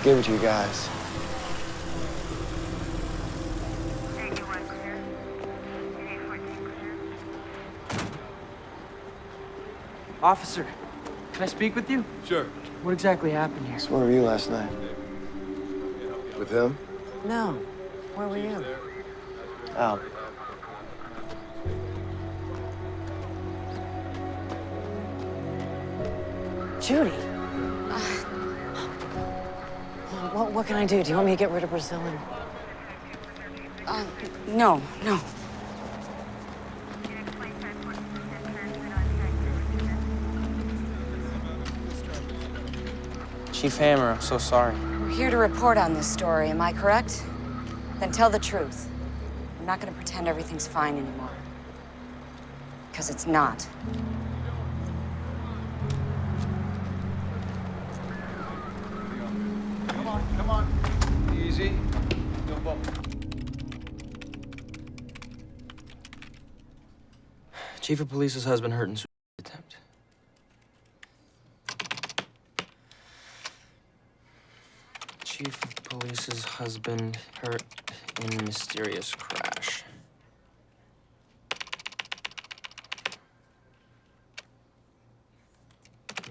Gave it to you guys. Officer, can I speak with you? Sure. What exactly happened here? So where were you last night? With him? No. Where were you? Out. Judy. What can I do? Do you want me to get rid of Brazil? No. Chief Hammer, I'm so sorry. We're here to report on this story, am I correct? Then tell the truth. I'm not gonna pretend everything's fine anymore. Because it's not. Come on. Easy. Don't bump. Chief of Police's husband hurt in suicide attempt. Chief of Police's husband hurt in mysterious crash.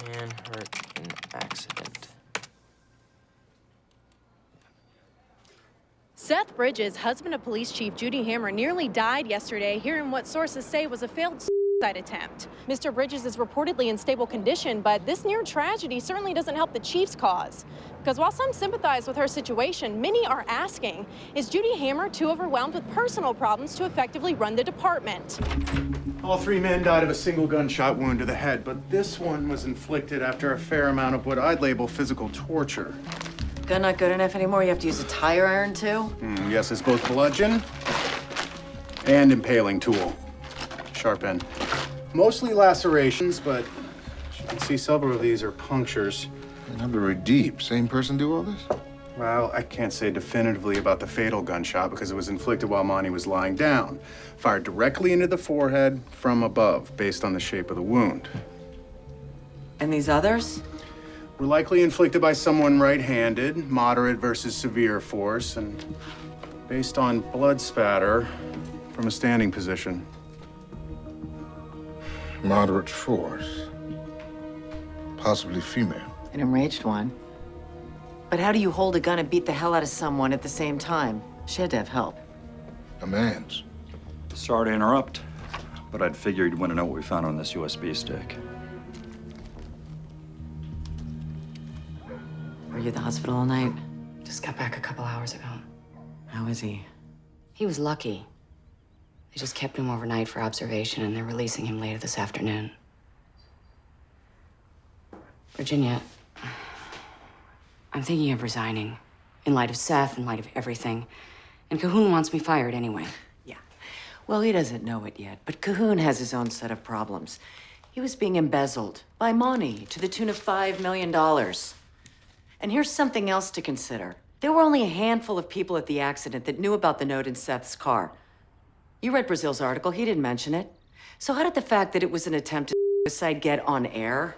Man hurt in accident. Seth Bridges, husband of Police Chief Judy Hammer, nearly died yesterday here in what sources say was a failed suicide attempt. Mr. Bridges is reportedly in stable condition, but this near tragedy certainly doesn't help the chief's cause. Because while some sympathize with her situation, many are asking, is Judy Hammer too overwhelmed with personal problems to effectively run the department? All three men died of a single gunshot wound to the head, but this one was inflicted after a fair amount of what I'd label physical torture. Gun not good enough anymore? You have to use a tire iron too? Yes, it's both bludgeon and impaling tool. Sharp end. Mostly lacerations, but as you can see, several of these are punctures. The number very deep. Same person do all this? Well, I can't say definitively about the fatal gunshot because it was inflicted while Monty was lying down. Fired directly into the forehead from above, based on the shape of the wound. And these others? Were likely inflicted by someone right-handed, moderate versus severe force, and based on blood spatter from a standing position. Moderate force. Possibly female. An enraged one. But how do you hold a gun and beat the hell out of someone at the same time? She had to have help. A man's. Sorry to interrupt, but I'd figure you'd want to know what we found on this USB stick. Were you at the hospital all night? Just got back a couple hours ago. How is he? He was lucky. They just kept him overnight for observation, and they're releasing him later this afternoon. Virginia, I'm thinking of resigning. In light of Seth, in light of everything. And Cahoon wants me fired anyway. Yeah. Well, he doesn't know it yet, but Cahoon has his own set of problems. He was being embezzled by Monty to the tune of $5 million. And here's something else to consider. There were only a handful of people at the accident that knew about the note in Seth's car. You read Brazil's article, he didn't mention it. So how did the fact that it was an attempt at suicide get on air?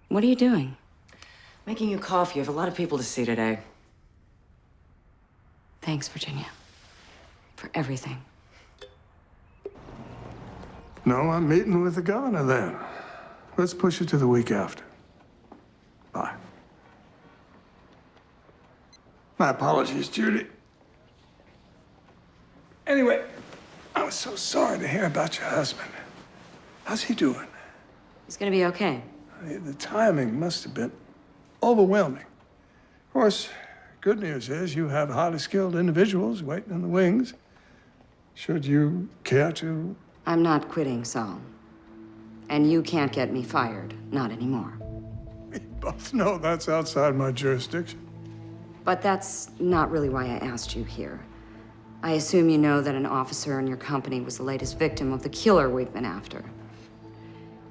What are you doing? Making you coffee. You have a lot of people to see today. Thanks, Virginia. For everything. No, I'm meeting with the governor then. Let's push it to the week after. Bye. My apologies, Judy. Anyway, I was so sorry to hear about your husband. How's he doing? He's gonna be okay. The timing must have been overwhelming. Of course, good news is you have highly skilled individuals waiting in the wings. Should you care to? I'm not quitting, Saul. And you can't get me fired. Not anymore. We both know that's outside my jurisdiction. But that's not really why I asked you here. I assume you know that an officer in your company was the latest victim of the killer we've been after.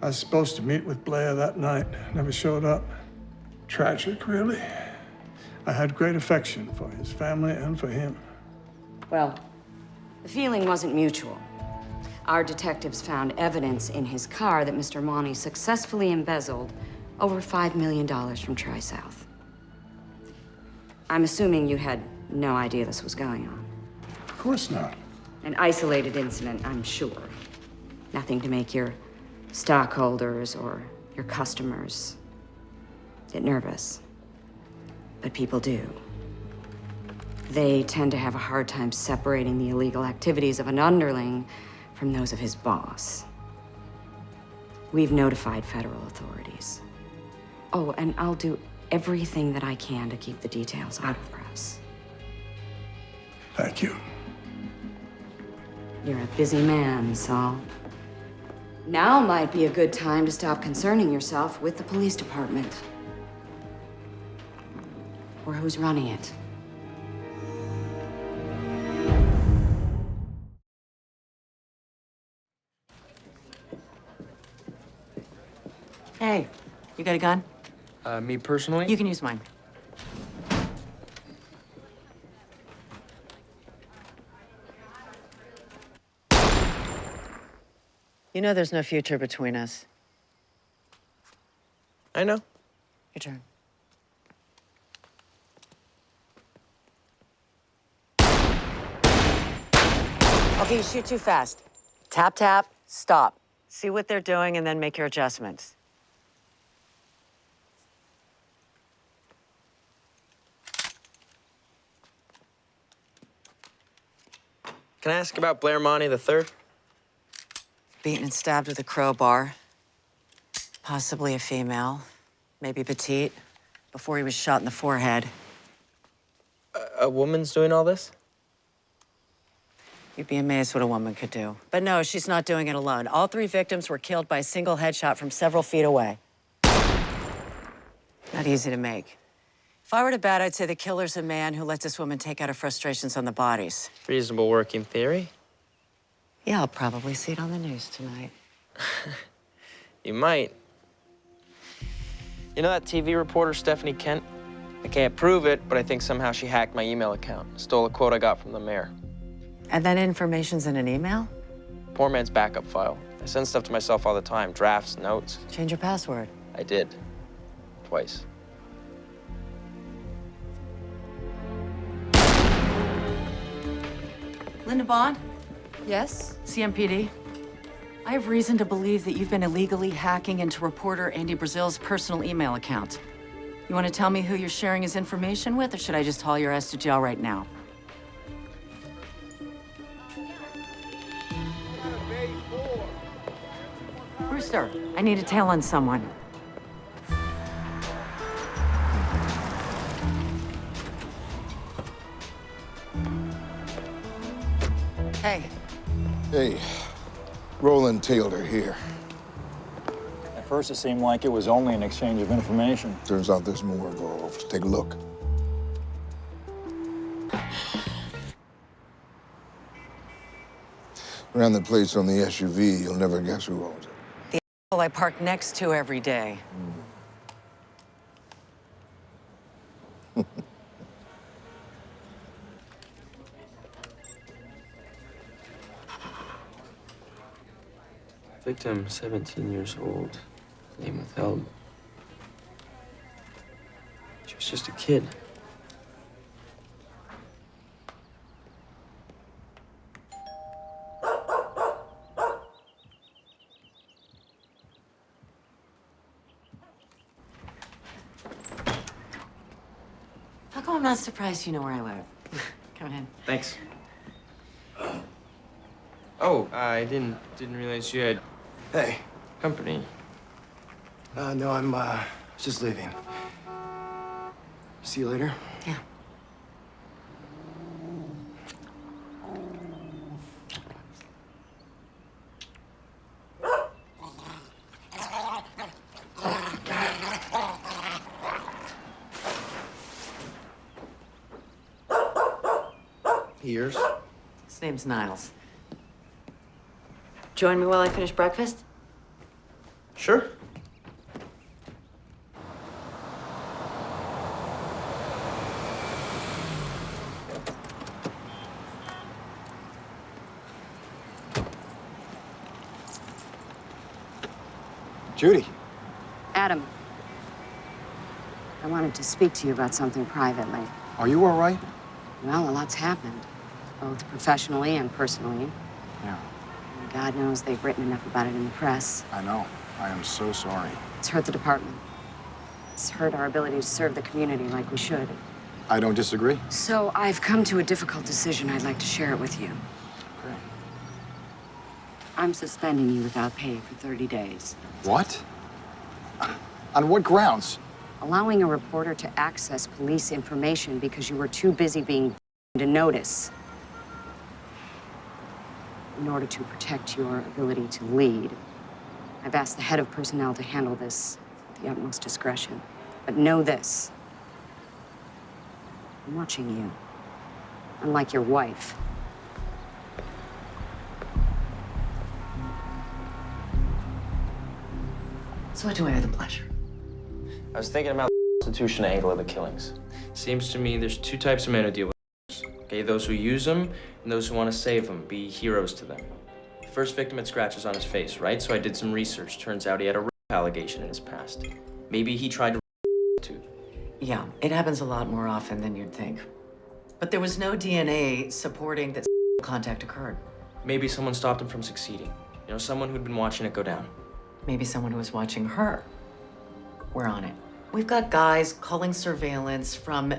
I was supposed to meet with Blair that night. Never showed up. Tragic, really. I had great affection for his family and for him. Well, the feeling wasn't mutual. Our detectives found evidence in his car that Mr. Monty successfully embezzled over $5 million from Tri-South. I'm assuming you had no idea this was going on. Of course not. An isolated incident, I'm sure. Nothing to make your stockholders or your customers get nervous. But people do. They tend to have a hard time separating the illegal activities of an underling from those of his boss. We've notified federal authorities. Oh, and I'll do everything that I can to keep the details out of the press. Thank you. You're a busy man, Saul. Now might be a good time to stop concerning yourself with the police department. Or who's running it. Hey, you got a gun? Me personally? You can use mine. You know there's no future between us. I know. Your turn. Okay, you shoot too fast. Tap, tap, stop. See what they're doing and then make your adjustments. Can I ask about Blair Monty III? Beaten and stabbed with a crowbar. Possibly a female, maybe petite, before he was shot in the forehead. A woman's doing all this? You'd be amazed what a woman could do. But no, she's not doing it alone. All three victims were killed by a single headshot from several feet away. Not easy to make. If I were to bet, I'd say the killer's a man who lets this woman take out her frustrations on the bodies. Reasonable working theory. Yeah, I'll probably see it on the news tonight. You might. You know that TV reporter, Stephanie Kent? I can't prove it, but I think somehow she hacked my email account. Stole a quote I got from the mayor. And that information's in an email? Poor man's backup file. I send stuff to myself all the time, drafts, notes. Change your password. I did. Twice. Linda Bond? Yes? CMPD? I have reason to believe that you've been illegally hacking into reporter Andy Brazil's personal email account. You want to tell me who you're sharing his information with, or should I just haul your ass to jail right now? Brewster, I need a tail on someone. Hey. Hey, Roland Taylor here. At first, it seemed like it was only an exchange of information. Turns out there's more involved. Take a look. Around the plates on the SUV, you'll never guess who owns it. The asshole I park next to every day. Victim, 17 years old. Name withheld. She was just a kid. How come I'm not surprised you know where I live? Come in. Thanks. Oh, I didn't realize you had Hey. company. No, I'm just leaving. See you later. Yeah. Ears. His name's Niles. Join me while I finish breakfast? Sure. Judy. Adam, I wanted to speak to you about something privately. Are you all right? Well, a lot's happened, both professionally and personally. Yeah. And God knows they've written enough about it in the press. I know. I am so sorry. It's hurt the department. It's hurt our ability to serve the community like we should. I don't disagree. So I've come to a difficult decision. I'd like to share it with you. Okay. I'm suspending you without pay for 30 days. What? On what grounds? Allowing a reporter to access police information because you were too busy being to notice. In order to protect your ability to lead, I've asked the head of personnel to handle this with the utmost discretion. But know this. I'm watching you. Unlike your wife. So what do I owe the pleasure? I was thinking about the institution angle of the killings. Seems to me there's two types of men who deal with okay, those who use them and those who want to save them, be heroes to them. The first victim had scratches on his face, right? So I did some research. Turns out he had a rape allegation in his past. Maybe he tried to too. Yeah, it happens a lot more often than you'd think. But there was no DNA supporting that contact occurred. Maybe someone stopped him from succeeding. You know, someone who'd been watching it go down. Maybe someone who was watching her. We're on it. We've got guys calling surveillance from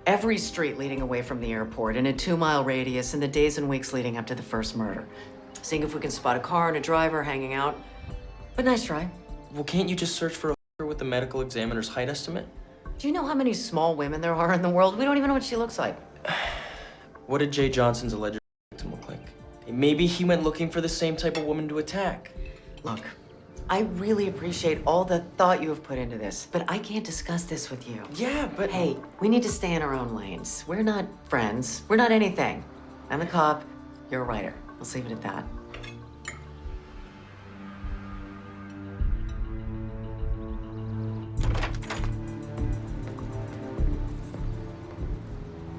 every street leading away from the airport in a 2-mile radius in the days and weeks leading up to the first murder. Seeing if we can spot a car and a driver hanging out. But nice try. Well, can't you just search for a hooker with the medical examiner's height estimate? Do you know how many small women there are in the world? We don't even know what she looks like. What did Jay Johnson's alleged victim look like? Maybe he went looking for the same type of woman to attack. Look, I really appreciate all the thought you have put into this, but I can't discuss this with you. Yeah, but... Hey, we need to stay in our own lanes. We're not friends. We're not anything. I'm a cop. You're a writer. Let's leave it at that.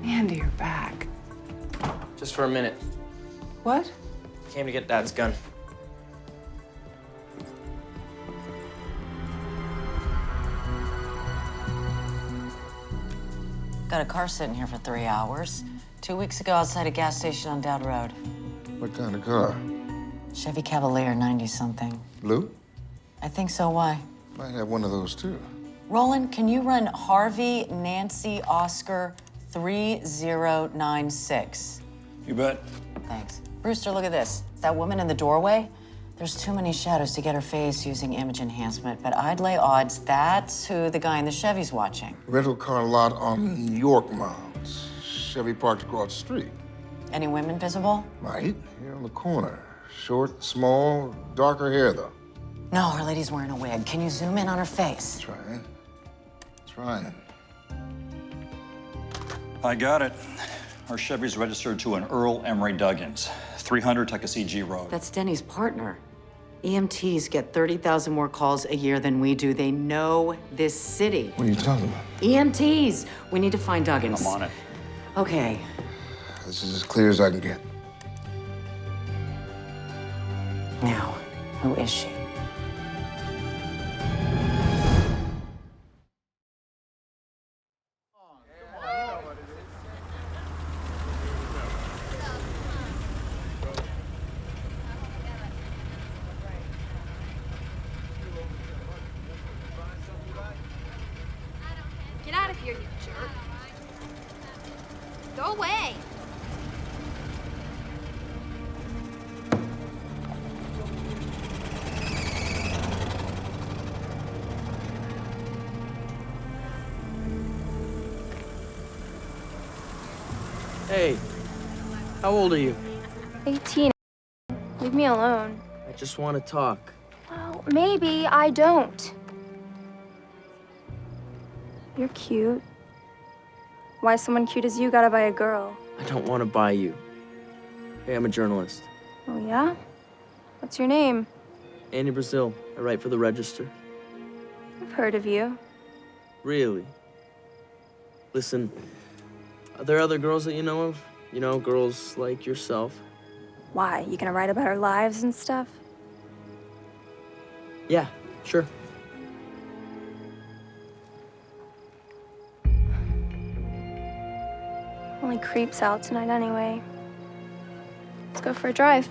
Andy, you're back. Just for a minute. What? Came to get Dad's gun. Got a car sitting here for 3 hours. 2 weeks ago outside a gas station on Dowd Road. What kind of car? Chevy Cavalier, 90-something. Blue? I think so, why? Might have one of those too. Roland, can you run Harvey Nancy Oscar 3096? You bet. Thanks. Brewster, look at this. That woman in the doorway? There's too many shadows to get her face using image enhancement, but I'd lay odds that's who the guy in the Chevy's watching. Rental car lot on New York Mounds. Chevy parked across the street. Any women visible? Might. Here on the corner. Short, small, darker hair, though. No, her lady's wearing a wig. Can you zoom in on her face? Trying. Trying. I got it. Our Chevy's registered to an Earl Emery Duggins, 300 Tuckasegee G Road. That's Denny's partner. EMTs get 30,000 more calls a year than we do. They know this city. What are you talking about? EMTs! We need to find Duggins. I'm on it. Okay. This is as clear as I can get. Now, who is she? Get out of here, you jerk. Go away. Hey, how old are you? 18. Leave me alone. I just want to talk. Well, maybe I don't. You're cute. Why someone cute as you gotta buy a girl? I don't want to buy you. Hey, I'm a journalist. Oh, yeah? What's your name? Andy Brazil. I write for the Register. I've heard of you. Really? Listen, are there other girls that you know of? You know, girls like yourself? Why? You gonna write about our lives and stuff? Yeah, sure. Only creeps out tonight anyway. Let's go for a drive.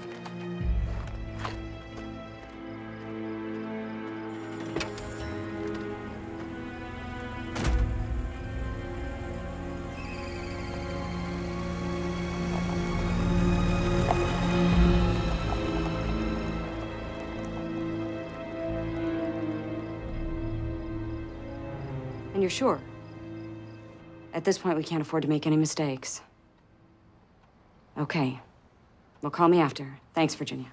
And you're sure? At this point, we can't afford to make any mistakes. Okay. Well, call me after. Thanks, Virginia.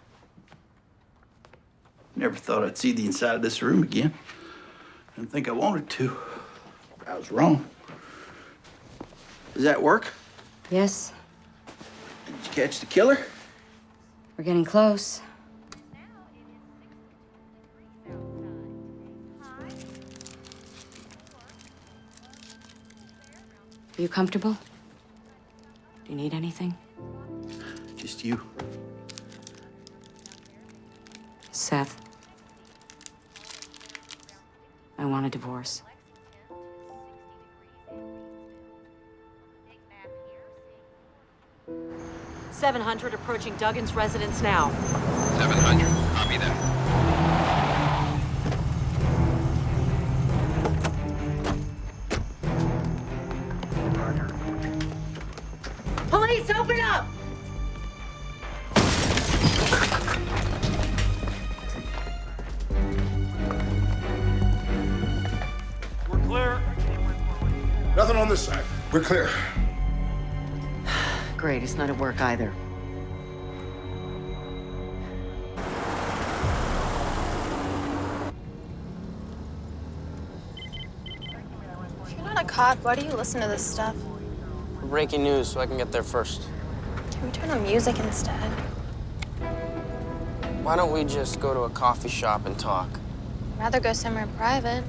Never thought I'd see the inside of this room again. Didn't think I wanted to. I was wrong. Does that work? Yes, Did you catch the killer? we're getting close. Are you comfortable? Do you need anything? Just you. Seth, I want a divorce. 700 approaching Duggan's residence now. 700. Copy that. Police, open up! We're clear. Nothing on this side. We're clear. Great, it's not at work either. If you're not a cop, why do you listen to this stuff? Breaking news, so I can get there first. Can we turn on music instead? Why don't we just go to a coffee shop and talk? I'd rather go somewhere private.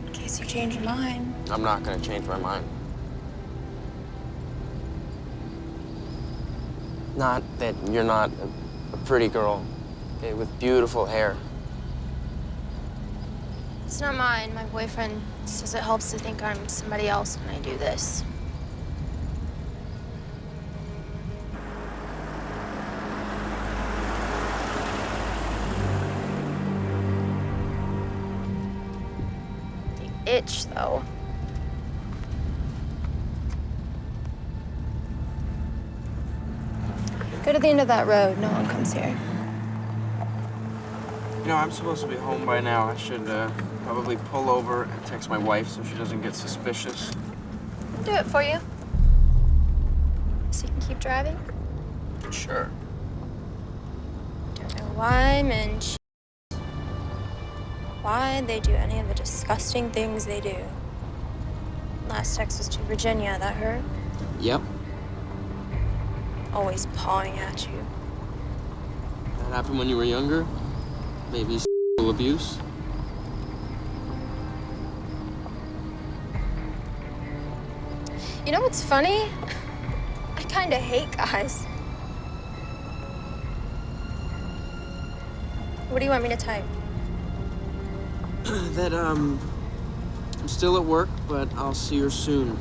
In case you change your mind. I'm not gonna change my mind. Not that you're not a pretty girl, okay, with beautiful hair. It's not mine. My boyfriend says it helps to think I'm somebody else when I do this. The itch, though. Go to the end of that road. No one comes here. You know, I'm supposed to be home by now. I should probably pull over and text my wife so she doesn't get suspicious. I'll do it for you. So you can keep driving? Sure. Don't know why men why they do any of the disgusting things they do. Last text was to Virginia. That hurt? Yep. Always pawing at you. That happened when you were younger? Maybe sexual abuse? You know what's funny? I kind of hate guys. What do you want me to type? That, I'm still at work, but I'll see her soon.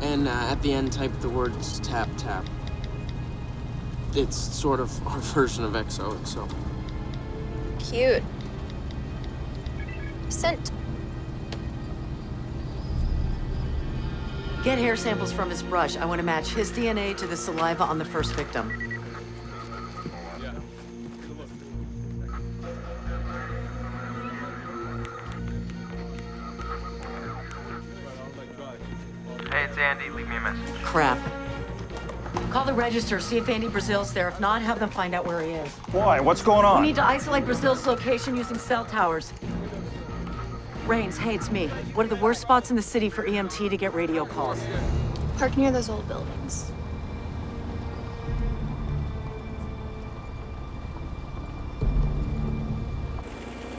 And at the end, type the words tap, tap. It's sort of our version of XOXO. Cute. Sent. Get hair samples from his brush. I want to match his DNA to the saliva on the first victim. Hey, it's Andy. Leave me a message. Crap. Call the register, see if Andy Brazil's there. If not, have them find out where he is. Why? What's going on? We need to isolate Brazil's location using cell towers. Rains, hey, it's me. What are the worst spots in the city for EMT to get radio calls? Park near those old buildings.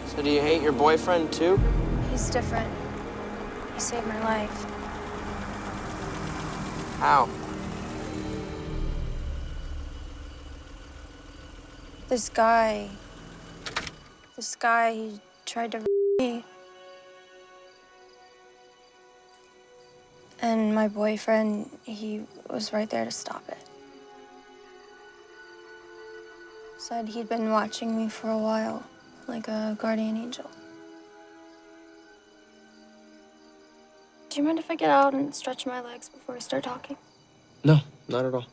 So do you hate your boyfriend too? He's different. He saved my life. How? This guy, he tried to me. And my boyfriend, he was right there to stop it. Said he'd been watching me for a while, like a guardian angel. Do you mind if I get out and stretch my legs before we start talking? No, not at all.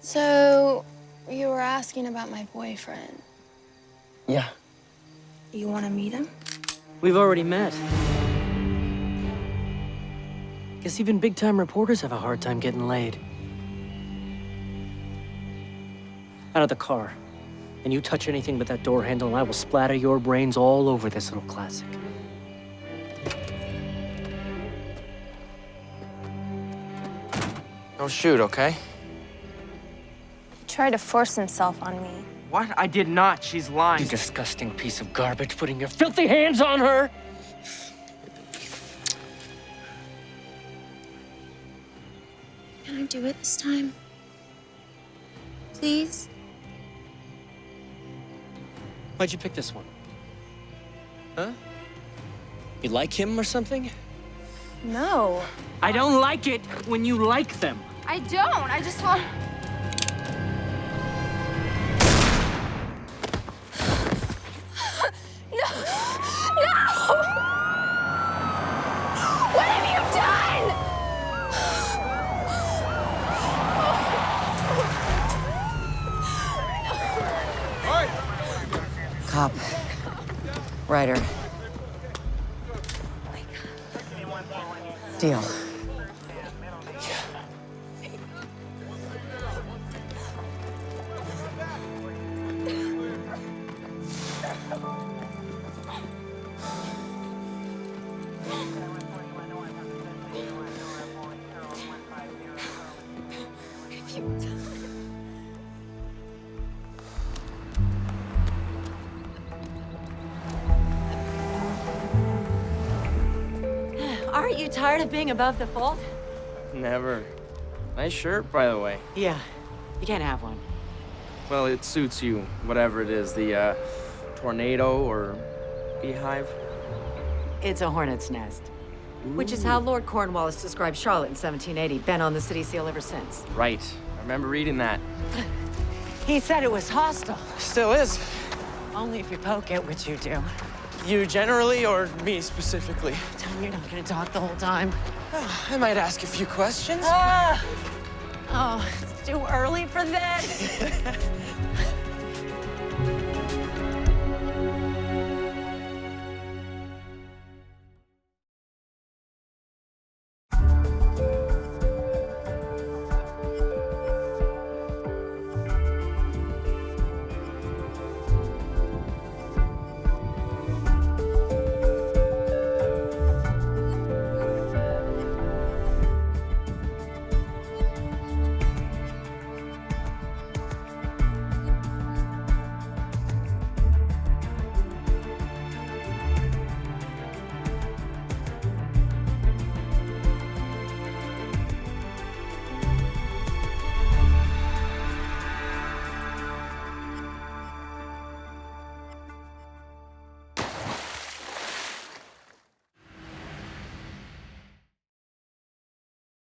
So, you were asking about my boyfriend. Yeah. You want to meet him? We've already met. Guess even big-time reporters have a hard time getting laid. Out of the car. And you touch anything but that door handle, and I will splatter your brains all over this little classic. Don't shoot, okay? He tried to force himself on me. What? I did not. She's lying. You disgusting piece of garbage, putting your filthy hands on her! Can I do it this time? Please? Why'd you pick this one? Huh? You like him or something? No. I don't like it when you like them. I don't. I just want... No! No! What have you done? Cop. Ryder. Deal. Aren't you tired of being above the fold? Never. Nice shirt, by the way. Yeah, you can't have one. Well, it suits you, whatever it is. The, tornado or beehive. It's a hornet's nest, which is how Lord Cornwallis described Charlotte in 1780. Been on the city seal ever since. Right. I remember reading that. He said it was hostile. Still is. Only if you poke it, which you do. You generally, or me specifically? Tell me you're not gonna talk the whole time. I might ask a few questions. Oh, it's too early for this.